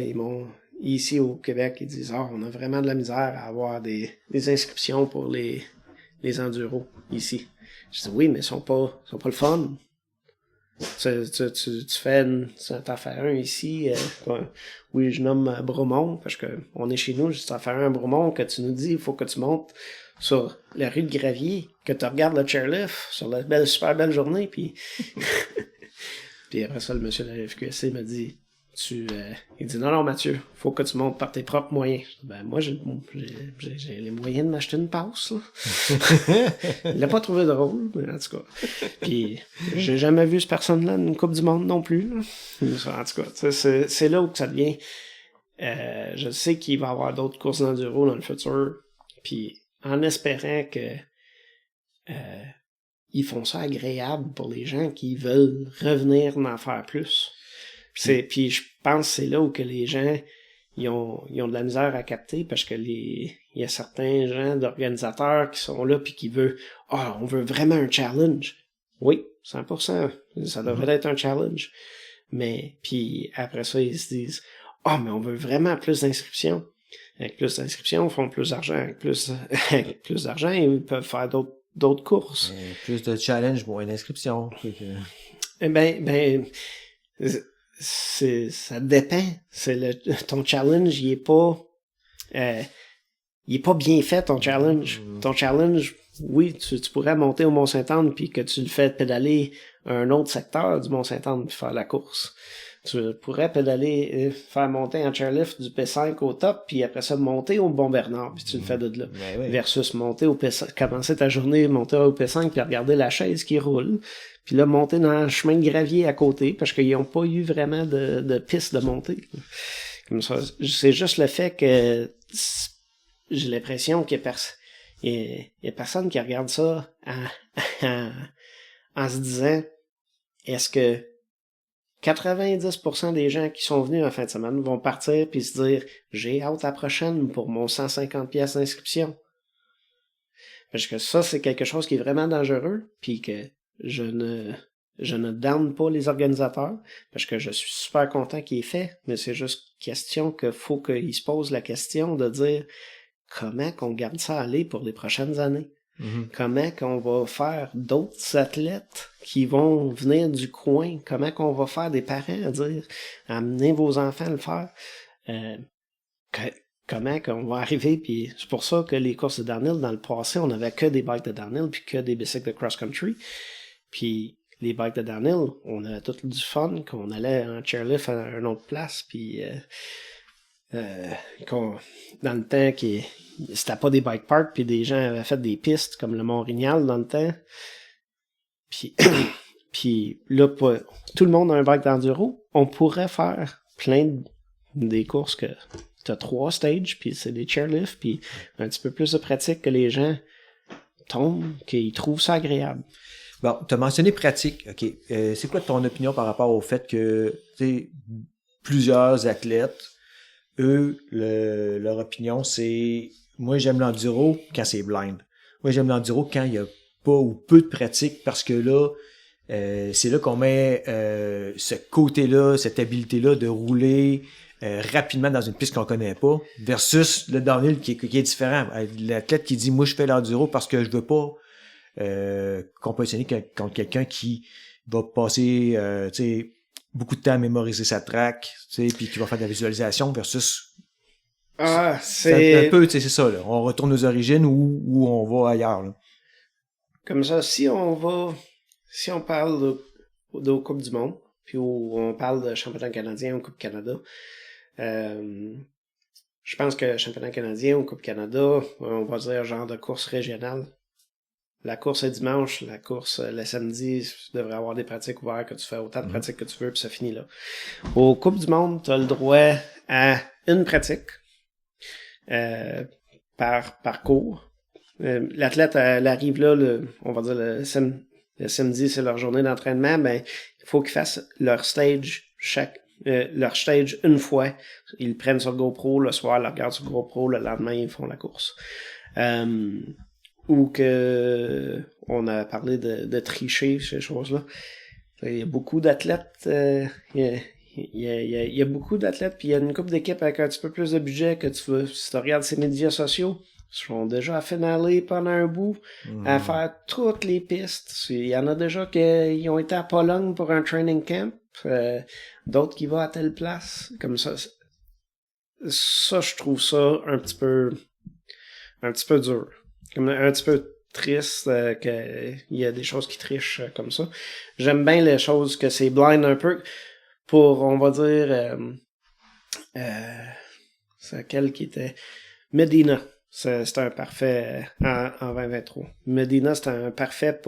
ici au Québec, ils disent, on a vraiment de la misère à avoir des inscriptions pour les enduros ici. Je dis, oui, mais ils sont pas le fun. Tu t'en fais un ici, oui, je nomme Bromont, parce que on est chez nous, je t'en fais un à Bromont, que tu nous dis, il faut que tu montes sur la rue de Gravier, que tu regardes le chairlift sur la super belle journée, puis puis après ça, le monsieur de la FQSC m'a dit, il dit, non, Mathieu, faut que tu montes par tes propres moyens. Je dis, moi, j'ai les moyens de m'acheter une passe, là. Il l'a pas trouvé drôle, mais en tout cas. Puis, j'ai jamais vu cette personne-là une Coupe du Monde non plus, là. En tout cas, c'est là où ça devient, je sais qu'il va y avoir d'autres courses d'enduro dans le futur, puis en espérant que, ils font ça agréable pour les gens qui veulent revenir en faire plus. Puis je pense que c'est là où que les gens ils ont de la misère à capter parce que il il y a certains gens d'organisateurs qui sont là puis qui veulent on veut vraiment un challenge. Oui, 100%. Ça devrait être un challenge. Mais puis après ça, ils se disent mais on veut vraiment plus d'inscriptions. Avec plus d'inscriptions, ils font plus d'argent. Avec plus d'argent, ils peuvent faire d'autres courses. Plus de challenge, moins d'inscriptions. Ça dépend. Ton challenge, il est pas bien fait, ton challenge. Ton challenge, oui, tu pourrais monter au Mont-Saint-Anne puis que tu le fais pédaler à un autre secteur du Mont-Saint-Anne puis faire la course. Tu pourrais pédaler, faire monter en chairlift du P5 au top, puis après ça, monter au Bon-Bernard, puis tu le fais de là. Oui. Versus monter au P5, commencer ta journée, monter au P5, puis regarder la chaise qui roule, puis là, monter dans un chemin de gravier à côté, parce qu'ils n'ont pas eu vraiment de piste de montée. Comme ça, c'est juste le fait que j'ai l'impression qu'il y a personne qui regarde ça en se disant, est-ce que 90% des gens qui sont venus en fin de semaine vont partir puis se dire j'ai hâte à la prochaine pour mon 150 pièces d'inscription. Parce que ça, c'est quelque chose qui est vraiment dangereux puis que je ne damne pas les organisateurs parce que je suis super content qu'il ait fait, mais c'est juste question qu'il faut qu'ils se posent la question de dire comment qu'on garde ça aller pour les prochaines années. Comment qu'on va faire d'autres athlètes qui vont venir du coin, comment qu'on va faire des parents à dire amenez vos enfants à le faire, comment qu'on va arriver, puis c'est pour ça que les courses de downhill dans le passé on avait que des bikes de downhill puis que des bicycles de cross-country, puis les bikes de downhill on avait tout du fun qu'on allait en chairlift à une autre place, puis dans le temps c'était pas des bike parks puis des gens avaient fait des pistes comme le Mont-Rignal dans le temps, puis là tout le monde a un bike d'enduro, on pourrait faire plein des courses que t'as 3 stages puis c'est des chairlifts puis un petit peu plus de pratique que les gens tombent, qu'ils trouvent ça agréable. Bon, t'as mentionné pratique, ok. C'est quoi ton opinion par rapport au fait que plusieurs athlètes, eux, leur opinion, c'est moi j'aime l'enduro quand c'est blind. Moi j'aime l'enduro quand il y a pas ou peu de pratique parce que là, c'est là qu'on met ce côté-là, cette habileté-là de rouler rapidement dans une piste qu'on connaît pas versus le downhill qui est différent. L'athlète qui dit moi je fais l'enduro parce que je veux pas compétitionner contre quelqu'un qui va passer beaucoup de temps à mémoriser sa track, puis qui va faire de la visualisation versus c'est un peu, c'est ça, là. On retourne aux origines ou on va ailleurs, là. Comme ça, si on parle de Coupe du Monde, puis on parle de championnat canadien ou Coupe Canada, je pense que championnat canadien ou Coupe Canada, on va dire genre de course régionale. La course est dimanche, la course le samedi, tu devrais avoir des pratiques ouvertes, que tu fais autant de pratiques que tu veux, puis ça finit là. Au Coupe du Monde, tu as le droit à une pratique par parcours. L'athlète, elle arrive là, on va dire le samedi, c'est leur journée d'entraînement, ben il faut qu'ils fassent leur stage une fois. Ils le prennent sur GoPro, le soir, ils le regardent sur GoPro, le lendemain, ils font la course. Ou que on a parlé de tricher, ces choses-là. Il y a beaucoup d'athlètes, il y a beaucoup d'athlètes, puis il y a une couple d'équipes avec un petit peu plus de budget que tu veux. Si tu regardes ces médias sociaux, ils sont déjà à finaler pendant un bout, à faire toutes les pistes. Il y en a déjà qui ont été à Pologne pour un training camp, d'autres qui vont à telle place. Comme ça, je trouve ça un petit peu dur. Comme un petit peu triste qu'il y a des choses qui trichent comme ça. J'aime bien les choses que c'est blind un peu pour, on va dire, c'est quel qui était Medina. C'est un parfait en 2023. Medina, c'est un parfait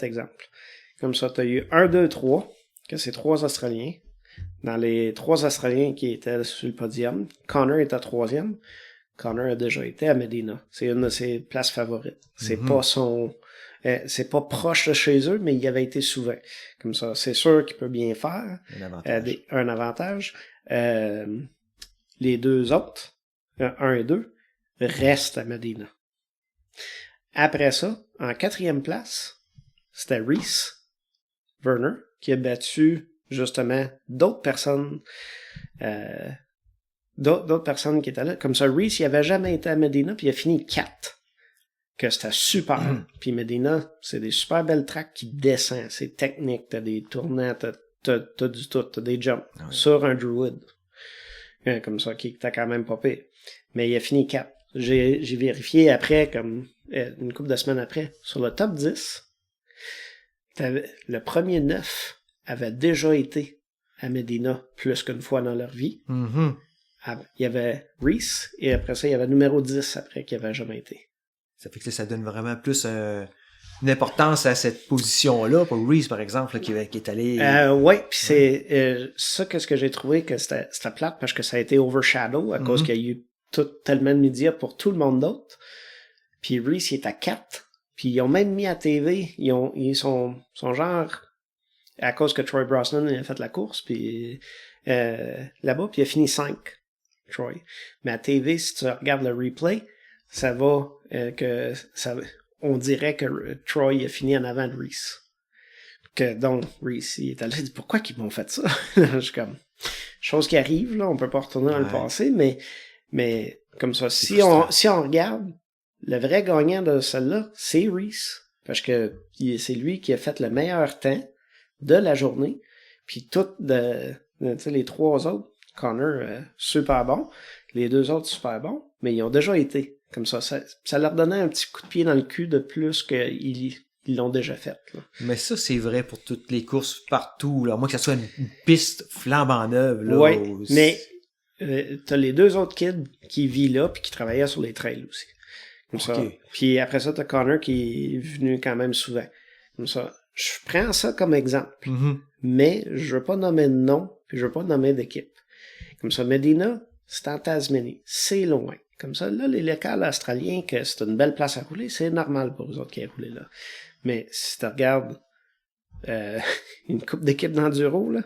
exemple. Comme ça, tu as eu 1, 2, 3, que c'est 3 Australiens. Dans les 3 Australiens qui étaient sur le podium, Connor était 3e. Connor a déjà été à Medina. C'est une de ses places favorites. C'est pas c'est pas proche de chez eux, mais il y avait été souvent. Comme ça, c'est sûr qu'il peut bien faire. Un avantage. Les deux autres, 1 et 2, reste à Medina. Après ça, en 4e place, c'était Reese Werner qui a battu justement d'autres personnes qui étaient là. Comme ça, Reese, il avait jamais été à Medina, puis il a fini 4. Que c'était super. Puis Medina, c'est des super belles tracks qui descendent. C'est technique, t'as des tournants, t'as du tout, t'as des jumps. Sur un Druid. Comme ça, qui t'a quand même pas pire. Mais il a fini 4. J'ai vérifié après, comme une couple de semaines après, sur le top 10, le premier 9 avait déjà été à Medina plus qu'une fois dans leur vie. Mm-hmm. Il y avait Reese, et après ça, il y avait numéro 10 après qui avait jamais été. Ça fait que ça donne vraiment plus une importance à cette position-là, pour Reese, par exemple, là, qui est allé... Oui, puis c'est ça que ce que j'ai trouvé que c'était plate parce que ça a été overshadow à cause qu'il y a eu tellement de médias pour tout le monde d'autre. Puis Reese, il est à 4. Puis ils ont même mis à TV, ils sont genre, à cause que Troy Brosnan a fait la course, puis là-bas, puis il a fini 5, Troy. Mais à TV, si tu regardes le replay, ça va on dirait que Troy a fini en avant de Reese. Donc, Reese, il est allé dire, pourquoi qu'ils m'ont fait ça? Je suis comme, chose qui arrive, là, on peut pas retourner dans le passé, mais comme ça, si on regarde, le vrai gagnant de celle-là, c'est Reese. Parce que c'est lui qui a fait le meilleur temps de la journée. Puis les 3 autres, Connor, super bon. Les 2 autres, super bons. Mais ils ont déjà été. Comme ça leur donnait un petit coup de pied dans le cul de plus qu'ils l'ont déjà fait. Là. Mais ça, c'est vrai pour toutes les courses partout. Là. Moi, que ça soit une piste flambant neuve. Là, oui, mais t'as les 2 autres kids qui vivent là puis qui travaillaient sur les trails aussi. Comme ça. Puis après ça, t'as Connor qui est venu quand même souvent. Comme ça. Je prends ça comme exemple. Mm-hmm. Mais je veux pas nommer de nom puis je veux pas nommer d'équipe. Comme ça, Medina, c'est en Tasmanie. C'est loin. Comme ça, là, les locales australiens, que c'est une belle place à rouler, c'est normal pour eux autres qui aient roulé là. Mais si tu regardes une couple d'équipes d'enduro, là,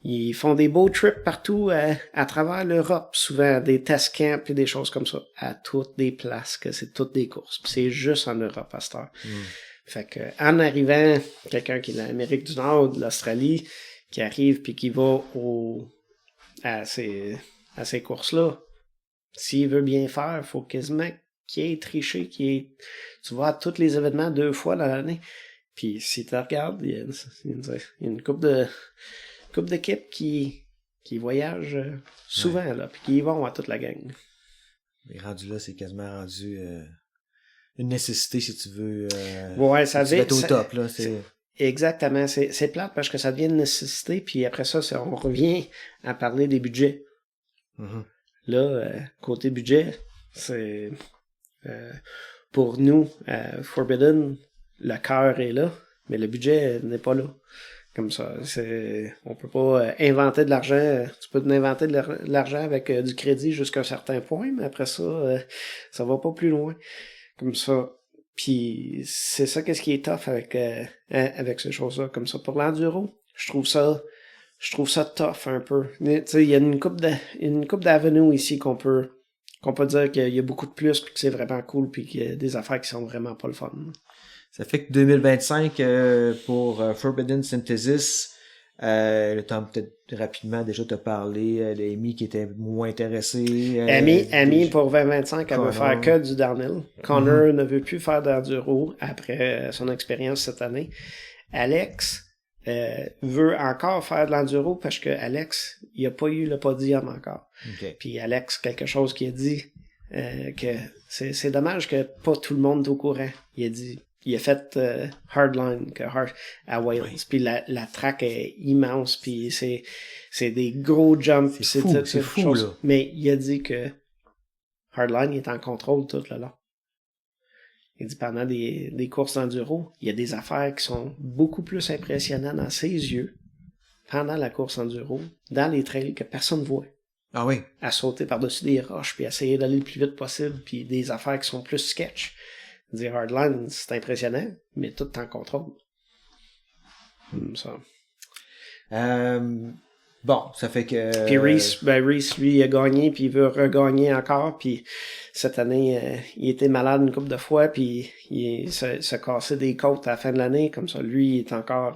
ils font des beaux trips partout à travers l'Europe, souvent des test camps et des choses comme ça, à toutes des places, que c'est toutes des courses. Puis c'est juste en Europe à cette heure. Fait que en arrivant, quelqu'un qui est de l'Amérique du Nord ou de l'Australie, qui arrive puis qui va à ces courses-là, s'il veut bien faire, il faut quasiment qu'il ait triché, tu vas à tous les événements 2 fois dans l'année. Puis si tu regardes, il y a une couple d'équipes qui voyagent souvent, là, puis qui y vont à toute la gang. Mais rendu là, c'est quasiment rendu une nécessité si tu veux. Ouais, ça devient au top, là. Exactement, c'est plate parce que ça devient une nécessité, puis après ça, on revient à parler des budgets. Mm-hmm. Là, côté budget, c'est pour nous, Forbidden, le cœur est là, mais le budget n'est pas là. Comme ça, on peut pas inventer de l'argent. Tu peux inventer de l'argent avec du crédit jusqu'à un certain point, mais après ça, ça va pas plus loin. Comme ça. Puis c'est ça qu'est-ce qui est tough avec ces choses-là. Comme ça, pour l'enduro, je trouve ça tough un peu. Tu sais, il y a une coupe d'avenues ici qu'on peut dire qu'il y a beaucoup de plus, puis que c'est vraiment cool, puis qu'il y a des affaires qui sont vraiment pas le fun. Ça fait que 2025 pour Forbidden Synthesis, le temps peut-être rapidement déjà te parler d'Amy qui était moins intéressée. Amy pour 2025, elle veut faire que du downhill. Connor ne veut plus faire d'enduro après son expérience cette année. Alex veut encore faire de l'enduro parce que Alex, il a pas eu le podium encore. Okay. Puis Alex, quelque chose qui a dit que c'est dommage que pas tout le monde est au courant. Il a fait Hardline à Wales. Oui. Puis la track est immense, puis c'est des gros jumps. C'est fou là. Mais il a dit que Hardline est en contrôle tout le long. Il dit pendant des courses d'enduro, il y a des affaires qui sont beaucoup plus impressionnantes dans ses yeux pendant la course enduro, dans les trails que personne ne voit. Ah oui. À sauter par-dessus des roches, puis essayer d'aller le plus vite possible, puis des affaires qui sont plus sketch. Dire Hardline, c'est impressionnant, mais tout en contrôle. Ça. Bon, ça fait que... Puis Reese, lui, il a gagné, puis il veut regagner encore, puis cette année, il était malade une couple de fois, puis il se cassait des côtes à la fin de l'année, comme ça, lui, il est encore,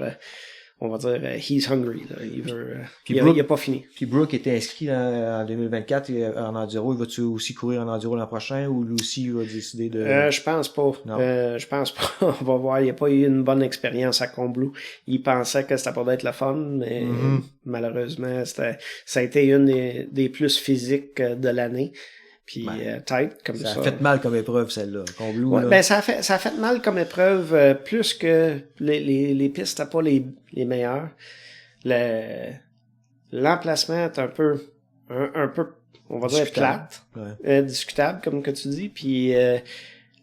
on va dire, he's hungry, là. Il veut, il a pas fini. Puis Brooke était inscrit en 2024 en enduro, il va-tu aussi courir en enduro l'an prochain, ou lui aussi, il va décider de... Je pense pas. Je pense pas. On va voir, il a pas eu une bonne expérience à Combloux. Il pensait que c'était pour être le fun, mais malheureusement, ça a été une des plus physiques de l'année. Puis tête comme ça. Ça a fait mal comme épreuve, celle-là. Combloux, ouais, là. ben ça a fait mal comme épreuve, plus que les pistes n'étaient pas les meilleures. L'emplacement est un peu on va dire plate, discutable comme que tu dis, puis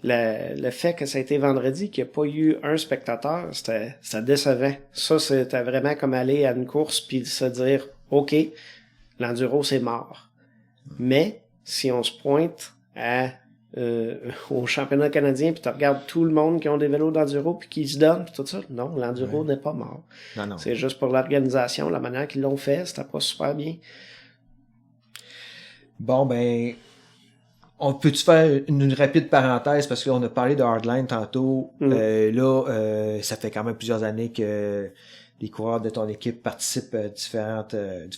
le fait que ça a été vendredi, qu'il n'y a pas eu un spectateur, c'était décevant. Ça, c'était vraiment comme aller à une course puis se dire, OK, l'enduro, c'est mort. Mais si on se pointe au championnat canadien puis tu regardes tout le monde qui ont des vélos d'enduro puis qui se donnent puis tout ça, non, l'enduro n'est pas mort. Non. C'est juste pour l'organisation, la manière qu'ils l'ont fait, c'était pas super bien. Bon, ben, on peut-tu faire une rapide parenthèse parce que là, on a parlé de Hardline tantôt. Ça fait quand même plusieurs années que les coureurs de ton équipe participent à différents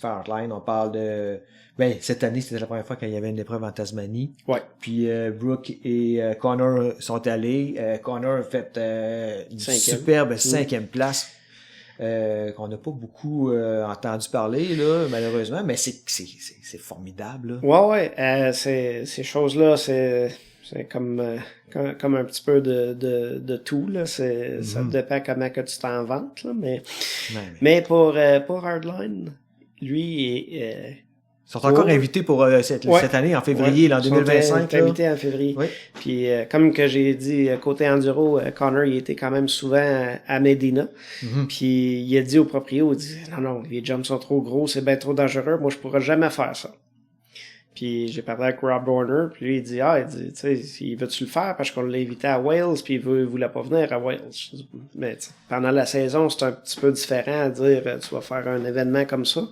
Hardline. On parle de... Ben, cette année, c'était la première fois qu'il y avait une épreuve en Tasmanie. Ouais. Puis Brooke et Connor sont allés. Connor a fait une superbe 5e place. Qu'on n'a pas beaucoup entendu parler, là, malheureusement, mais c'est formidable, là. Ouais, ces choses-là, c'est comme un petit peu de tout, là. Ça dépend comment que tu t'en vantes, là, mais pour Hardline, lui ils sont encore invités pour cette année, en février, là, en 2025. Ils sont invités en février. Oui. Puis, comme que j'ai dit, côté enduro, Connor, il était quand même souvent à Medina. Puis, il a dit au proprio, il dit, non, les jumps sont trop gros, c'est bien trop dangereux, moi, je pourrais jamais faire ça. Puis, j'ai parlé avec Rob Dorner, puis lui, il dit, tu sais, il veut-tu le faire parce qu'on l'a invité à Wales, puis il voulait pas venir à Wales. Mais, pendant la saison, c'est un petit peu différent à dire, tu vas faire un événement comme ça.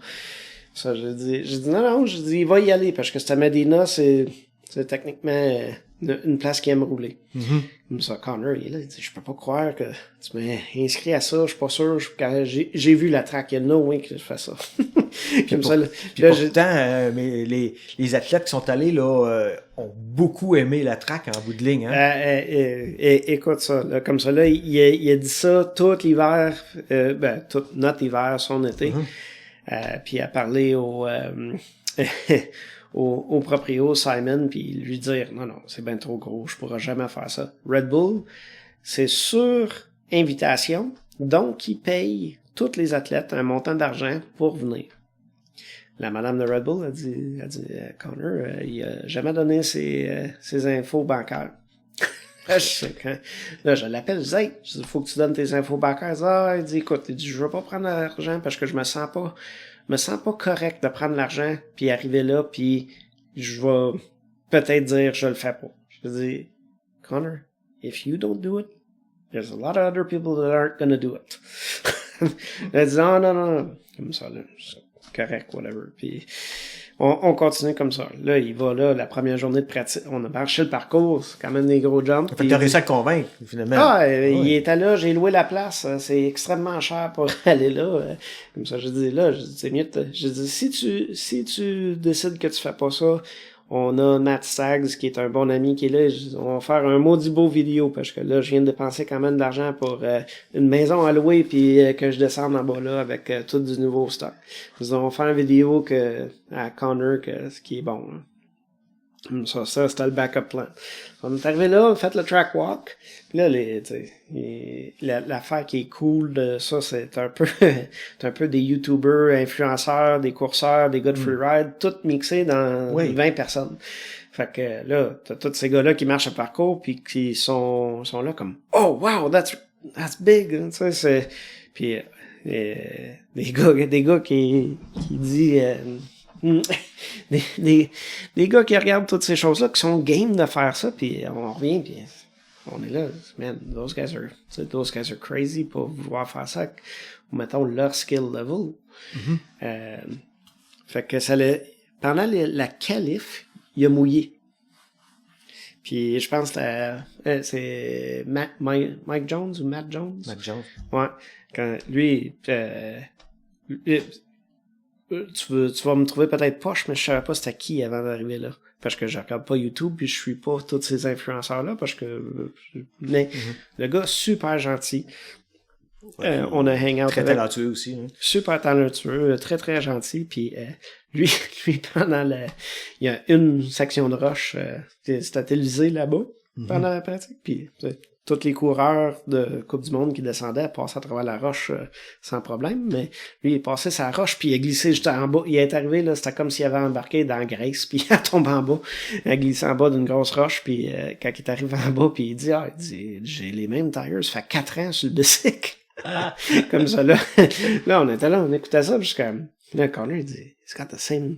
Ça, j'ai dit non, il va y aller parce que cette Medina, c'est techniquement une place qui aime rouler. Comme ça, Connor, il est là, il dit, je peux pas croire que tu m'as inscrit à ça, je suis pas sûr, j'ai vu la track, il y a no way que je fais ça. Comme ça, pourtant, mais les athlètes qui sont allés, là, ont beaucoup aimé la track en bout de ligne, hein. Écoute ça, là, comme ça, là, il a dit ça tout l'hiver, tout notre hiver, son été. Puis à parler au proprio Simon, puis lui dire non, c'est bien trop gros, je pourrais jamais faire ça. Red Bull, c'est sur invitation, donc ils payent tous les athlètes un montant d'argent pour venir. La madame de Red Bull a dit Connor, il a jamais donné ses infos bancaires. Là, je l'appelle, je dis, il faut que tu donnes tes infos bancaires. Il dit, écoute, je veux pas prendre l'argent parce que je me sens pas correct de prendre l'argent puis arriver là puis je vais peut-être dire je le fais pas. Je dis, Connor, if you don't do it, there's a lot of other people that aren't gonna do it. Elle dit, non, comme ça, là, c'est correct, whatever. Puis on continue comme ça. Là, il va là, la première journée de pratique. On a marché le parcours, c'est quand même des gros jumps. Fait que t'as réussi à le convaincre, finalement. Il était là, j'ai loué la place. C'est extrêmement cher pour aller là. Comme ça, je dis là, c'est mieux je dis, si tu décides que tu fais pas ça, on a Matt Staggs, qui est un bon ami qui est là. On va faire un maudit beau vidéo, parce que là, je viens de dépenser quand même de l'argent pour une maison à louer, puis que je descende en bas là avec tout du nouveau stock. On va faire une vidéo à Connor, ce qui est bon. Hein. Ça, c'était le backup plan. On est arrivé là, on a fait le track walk. Puis là, l'affaire qui est cool de ça, c'est un peu des YouTubers, influenceurs, des courseurs, des gars de freeride, tout mixés dans 20 personnes. Fait que là, t'as tous ces gars-là qui marchent à parcours puis qui sont là comme oh wow, that's big, tu sais, c'est puis des gars qui disent des gars qui regardent toutes ces choses-là, qui sont game de faire ça, puis on revient, puis on est là, man, those guys are crazy pour vouloir faire ça, ou mettons leur skill level. Fait que pendant la qualif, il a mouillé. Puis je pense que c'est Mike Jones ou Matt Jones? Matt Jones. Ouais. Quand lui, tu vas me trouver peut-être poche, mais je savais pas c'était qui avant d'arriver là. Parce que je regarde pas YouTube, puis je suis pas tous ces influenceurs-là, parce que... Mais le gars, super gentil. Ouais, on a hang out très avec... talentueux aussi. Hein. Super talentueux, très très gentil, puis lui pendant il y a une section de roche, c'était télévisé là-bas, pendant la pratique, puis tous les coureurs de Coupe du Monde qui descendaient passaient à travers la roche sans problème, mais lui, il passait sa roche, puis il a glissé juste en bas. Il est arrivé, là, c'était comme s'il avait embarqué dans la Grèce, puis il a tombé en bas. Il a glissé en bas d'une grosse roche, puis quand il est arrivé en bas, puis il dit, j'ai les mêmes tires, ça fait 4 ans sur le bicycle. Comme ça, là. Là, on était là, on écoutait ça, puis je suis comme, là, Connor, il dit, it's got the same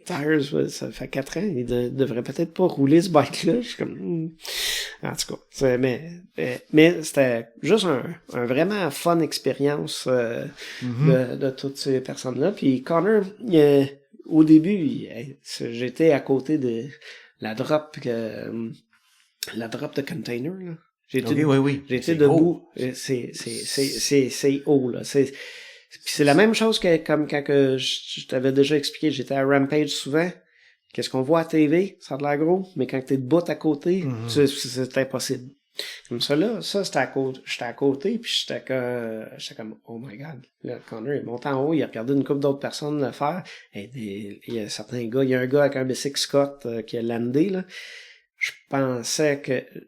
tires, ça fait 4 ans, il devrait peut-être pas rouler ce bike-là. Je suis comme, En tout cas, mais c'était juste un vraiment fun expérience de toutes ces personnes-là. Puis Connor, au début, j'étais à côté de la drop de container, là. J'étais debout. C'est haut, là. C'est la même chose que comme quand je t'avais déjà expliqué, j'étais à Rampage souvent. Qu'est-ce qu'on voit à TV, ça a de l'air gros, mais quand t'es debout à côté, c'est impossible. Comme ça, là, c'était j'étais à côté, puis j'étais comme, oh my god. Là, Connor, il monte en haut, il a regardé une couple d'autres personnes le faire. Et il y a certains gars, il y a un gars avec un bicycle Scott qui a landé, là. Je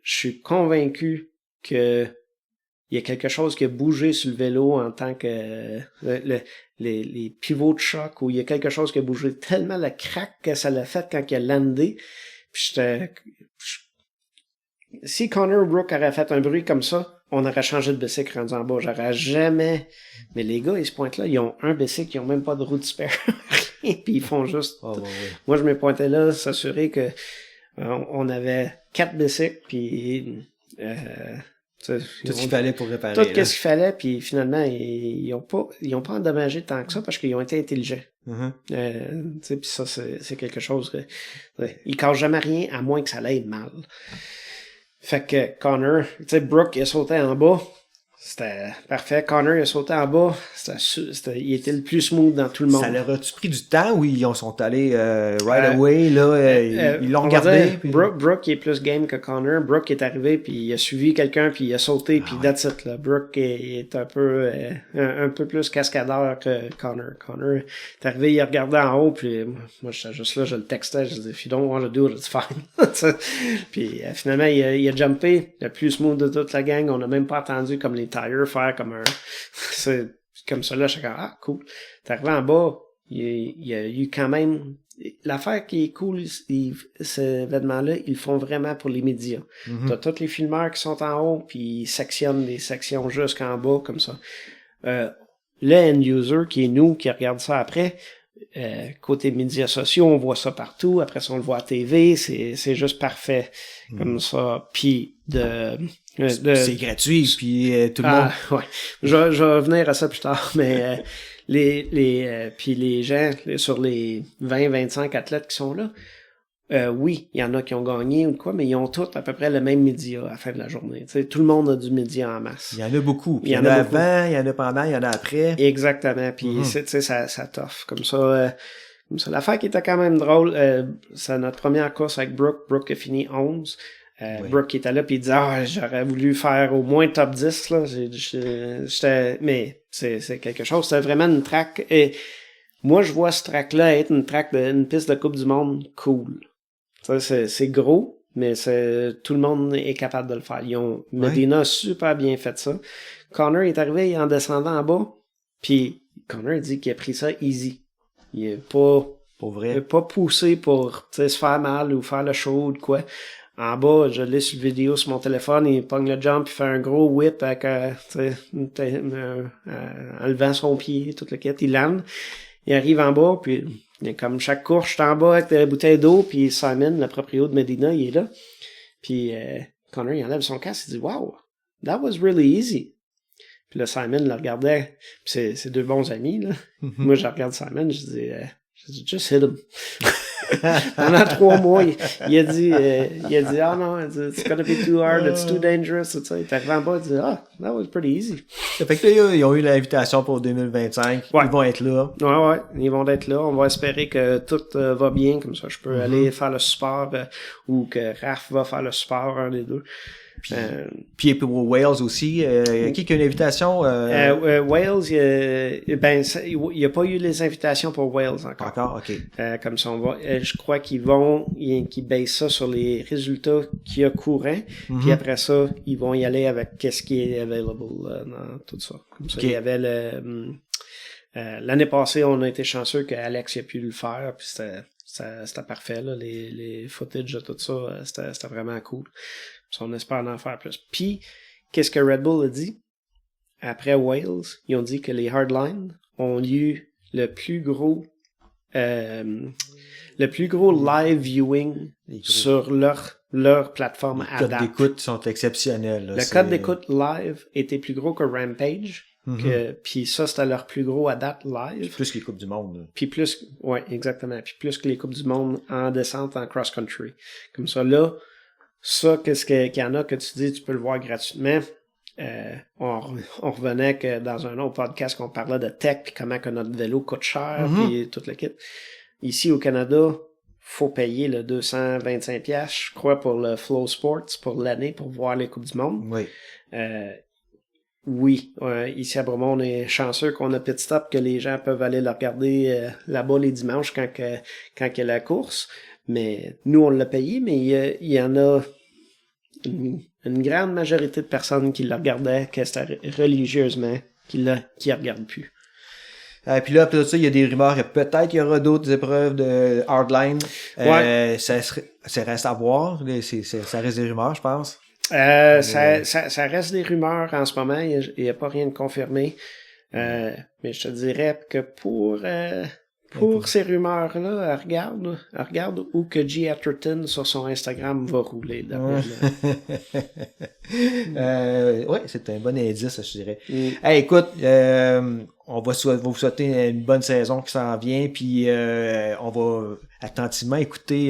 suis convaincu que il y a quelque chose qui a bougé sur le vélo en tant que les pivots de choc, ou il y a quelque chose qui a bougé tellement le crack que ça l'a fait quand il a landé. Puis si Connor Brook aurait fait un bruit comme ça, on aurait changé de bicycle rendu en bas. J'aurais jamais... Mais les gars, ils se pointent là, ils ont un bicycle, ils ont même pas de roue de spare. Puis ils font juste... Oh, ouais. Moi, je me pointais là, s'assurer que on avait 4 bicycles, puis... tout ce qu'il fallait pour réparer. Tout ce qu'il fallait, puis finalement, ils ont pas endommagé tant que ça parce qu'ils ont été intelligents. Puis ça, c'est quelque chose que... ils cassent jamais rien, à moins que ça l'aille mal. Fait que Connor, Brook, il a sauté en bas. C'était parfait. Connor, il a sauté en bas. Il était le plus smooth dans tout le monde. Ça leur a-tu pris du temps ou ils sont allés right away, là, ils l'ont regardé? Puis... Brook, il est plus game que Connor. Brook est arrivé, puis il a suivi quelqu'un, puis il a sauté, puis that's it, là. Brook est un peu plus cascadeur que Connor. Connor est arrivé, il a regardé en haut, puis moi, j'étais juste là, je le textais, je disais, if you don't want to do it, it's fine. Puis finalement, il a jumpé, le plus smooth de toute la gang. On n'a même pas attendu comme les tires faire comme c'est comme ça là, je suis comme, ah, cool. T'es arrivé en bas, il y a eu quand même, l'affaire qui est cool, ces événements-là, ils le font vraiment pour les médias. T'as tous les filmeurs qui sont en haut, puis ils sectionnent les sections jusqu'en bas, comme ça. Le end-user, qui est nous, qui regarde ça après, côté médias sociaux, on voit ça partout, après ça on le voit à TV, c'est juste parfait, comme ça. Puis c'est gratuit, puis tout le monde... Ouais. Je vais venir à ça plus tard, mais puis les gens, sur les 20-25 athlètes qui sont là, oui, il y en a qui ont gagné ou quoi, mais ils ont tous à peu près le même média à la fin de la journée. T'sais, tout le monde a du média en masse. Il y en a beaucoup. Il y en a avant, il y en a pendant, il y en a après. Exactement. Puis ça t'offre. Comme ça, l'affaire qui était quand même drôle, c'est notre première course avec Brook. Brook a fini 11. Brook qui était là, puis il disait, j'aurais voulu faire au moins top 10, là. Mais c'est quelque chose. C'était vraiment une track. Et moi, je vois ce track-là être une piste de Coupe du Monde cool. Ça, c'est gros, mais tout le monde est capable de le faire. Medina a super bien fait ça. Connor est arrivé en descendant en bas, puis Connor dit qu'il a pris ça easy. Il est pas... Pour vrai. Il est pas poussé pour se faire mal ou faire le show ou quoi. En bas, je l'ai sur vidéo sur mon téléphone, il pogne le jump, il fait un gros whip avec en levant son pied, toute le kit, il lande. Il arrive en bas, puis comme chaque course, je suis en bas avec des bouteilles d'eau, puis Simon, le proprio de Medina, il est là. Puis Connor, il enlève son casque, il dit « Wow, that was really easy. » Puis là, Simon le regardait, puis c'est deux bons amis, là. Moi, je regarde Simon, je dis « Just hit him. » Pendant 3 mois, il a dit « Ah non, it's gonna be too hard, it's too dangerous. » Il est arrivé en bas, il dit « Ah, that was pretty easy. » Fait que là, ils ont eu l'invitation pour 2025. Ouais. Ils vont être là. Ouais, ils vont être là. On va espérer que tout va bien, comme ça je peux aller faire le support ou que Raph va faire le support, un des deux. Puis pour Wales aussi, qui a une invitation? Wales, il n'y a pas eu les invitations pour Wales encore. Encore, ok. Comme ça, on va. Je crois qu'ils basent ça sur les résultats qu'il y a courants. Puis après ça, ils vont y aller avec qu'est-ce qui est available dans tout ça. Comme ça, il y avait l'année passée, on a été chanceux qu'Alex a pu le faire. Puis c'était parfait là, les footage de tout ça, c'était vraiment cool. On espère en faire plus. Puis, qu'est-ce que Red Bull a dit? Après Wales, ils ont dit que les Hardline ont eu le plus gros live viewing sur leur plateforme à date. Les codes d'écoute sont exceptionnels. Là, le code d'écoute live était plus gros que Rampage. Puis ça, c'était leur plus gros à date live. Plus que les Coupes du Monde. Là. Puis plus, ouais, exactement. Puis plus que les Coupes du Monde en descente en cross-country. Comme ça, là, ça, qu'est-ce qu'il y en a que tu dis, tu peux le voir gratuitement. On revenait que dans un autre podcast qu'on parlait de tech puis comment que notre vélo coûte cher puis tout le kit. Ici au Canada, faut payer le 225$, je crois, pour le Flow Sports pour l'année pour voir les Coupes du Monde. Oui. Oui, ici à Bromont, on est chanceux qu'on a Pit Stop, que les gens peuvent aller le regarder là-bas les dimanches quand il y a la course. Mais nous, on l'a payé, mais il y en a une grande majorité de personnes qui le regardaient, que c'était religieusement, qui ne regardent plus. Puis là, après ça, il y a des rumeurs que peut-être qu'il y aura d'autres épreuves de hardline. Ouais. Ça reste à voir. Ça reste des rumeurs, je pense. Ça reste des rumeurs en ce moment. Il n'y a pas rien de confirmé. Mais je te dirais que pour ces rumeurs-là, regarde où que G. Atherton sur son Instagram va rouler. Oui, c'est un bon indice, je dirais. Hey, écoute, on va vous souhaiter une bonne saison qui s'en vient, puis on va attentivement écouter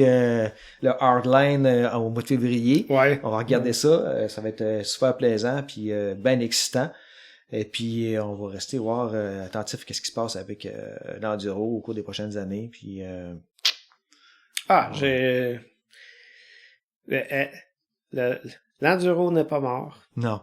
le Hardline au mois de février. Ouais. On va regarder ça. Ça va être super plaisant, puis bien excitant. Et puis, on va rester voir attentif qu'est-ce qui se passe avec l'enduro au cours des prochaines années. Puis, l'enduro n'est pas mort. Non.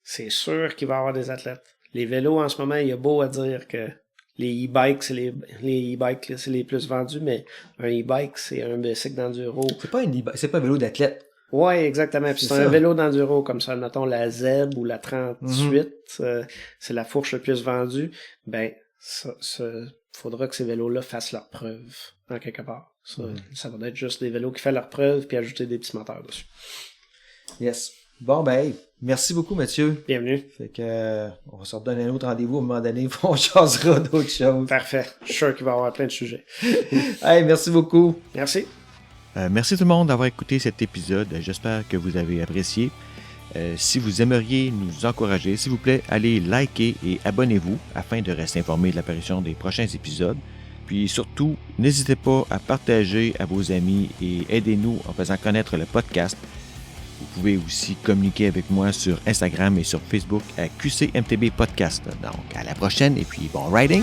C'est sûr qu'il va y avoir des athlètes. Les vélos, en ce moment, il y a beau à dire que les e-bikes, c'est les plus vendus, mais un e-bike, c'est un bicycle d'enduro. C'est pas un vélo d'athlète. Ouais, exactement. Puis c'est un vélo d'enduro comme ça, mettons la ZEB ou la 38, c'est la fourche le plus vendue. Ben, faudra que ces vélos-là fassent leur preuve en quelque part. Ça va être juste des vélos qui font leur preuve puis ajouter des petits moteurs dessus. Yes. Bon, ben, merci beaucoup, Mathieu. Bienvenue. Fait que, on va se redonner un autre rendez-vous à un moment donné, on changera d'autres choses. Parfait. Je suis sûr qu'il va y avoir plein de sujets. Hey, merci beaucoup. Merci. Merci tout le monde d'avoir écouté cet épisode. J'espère que vous avez apprécié. Si vous aimeriez nous encourager, s'il vous plaît, allez liker et abonnez-vous afin de rester informé de l'apparition des prochains épisodes. Puis surtout, n'hésitez pas à partager à vos amis et aidez-nous en faisant connaître le podcast. Vous pouvez aussi communiquer avec moi sur Instagram et sur Facebook à QCMTB Podcast. Donc, à la prochaine et puis bon riding!